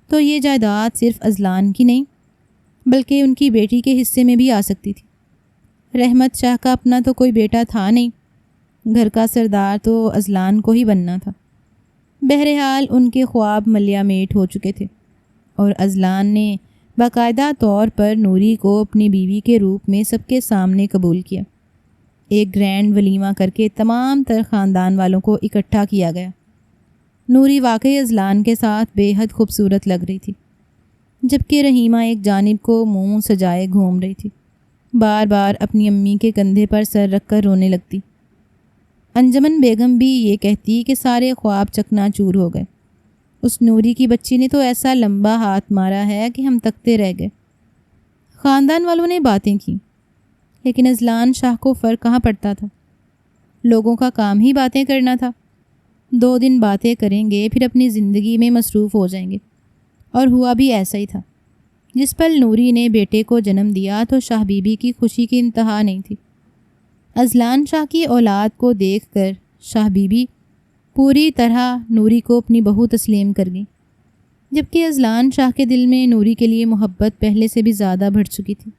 تو یہ جائیداد صرف اذلان کی نہیں بلکہ ان کی بیٹی کے حصے میں بھی آ سکتی تھی۔ رحمت شاہ کا اپنا تو کوئی بیٹا تھا نہیں، گھر کا سردار تو اذلان کو ہی بننا تھا۔ بہرحال ان کے خواب ملیا میٹ ہو چکے تھے اور اذلان نے باقاعدہ طور پر نوری کو اپنی بیوی کے روپ میں سب کے سامنے قبول کیا۔ ایک گرینڈ ولیمہ کر کے تمام تر خاندان والوں کو اکٹھا کیا گیا۔ نوری واقعی اذلان کے ساتھ بے حد خوبصورت لگ رہی تھی، جبکہ رحیمہ ایک جانب کو منہ سجائے گھوم رہی تھی، بار بار اپنی امی کے کندھے پر سر رکھ کر رونے لگتی۔ انجمن بیگم بھی یہ کہتی کہ سارے خواب چکنا چور ہو گئے، اس نوری کی بچی نے تو ایسا لمبا ہاتھ مارا ہے کہ ہم تکتے رہ گئے۔ خاندان والوں نے باتیں کی، لیکن اذلان شاہ کو فرق کہاں پڑتا تھا؟ لوگوں کا کام ہی باتیں کرنا تھا۔ 2 دن باتیں کریں گے پھر اپنی زندگی میں مصروف ہو جائیں گے، اور ہوا بھی ایسا ہی تھا۔ جس پل نوری نے بیٹے کو جنم دیا تو شاہ بی بی کی خوشی کی انتہا نہیں تھی۔ اذلان شاہ کی اولاد کو دیکھ کر شاہ بی بی پوری طرح نوری کو اپنی بہو تسلیم کر گئی، جبکہ اذلان شاہ کے دل میں نوری کے لیے محبت پہلے سے بھی زیادہ بڑھ چکی تھی۔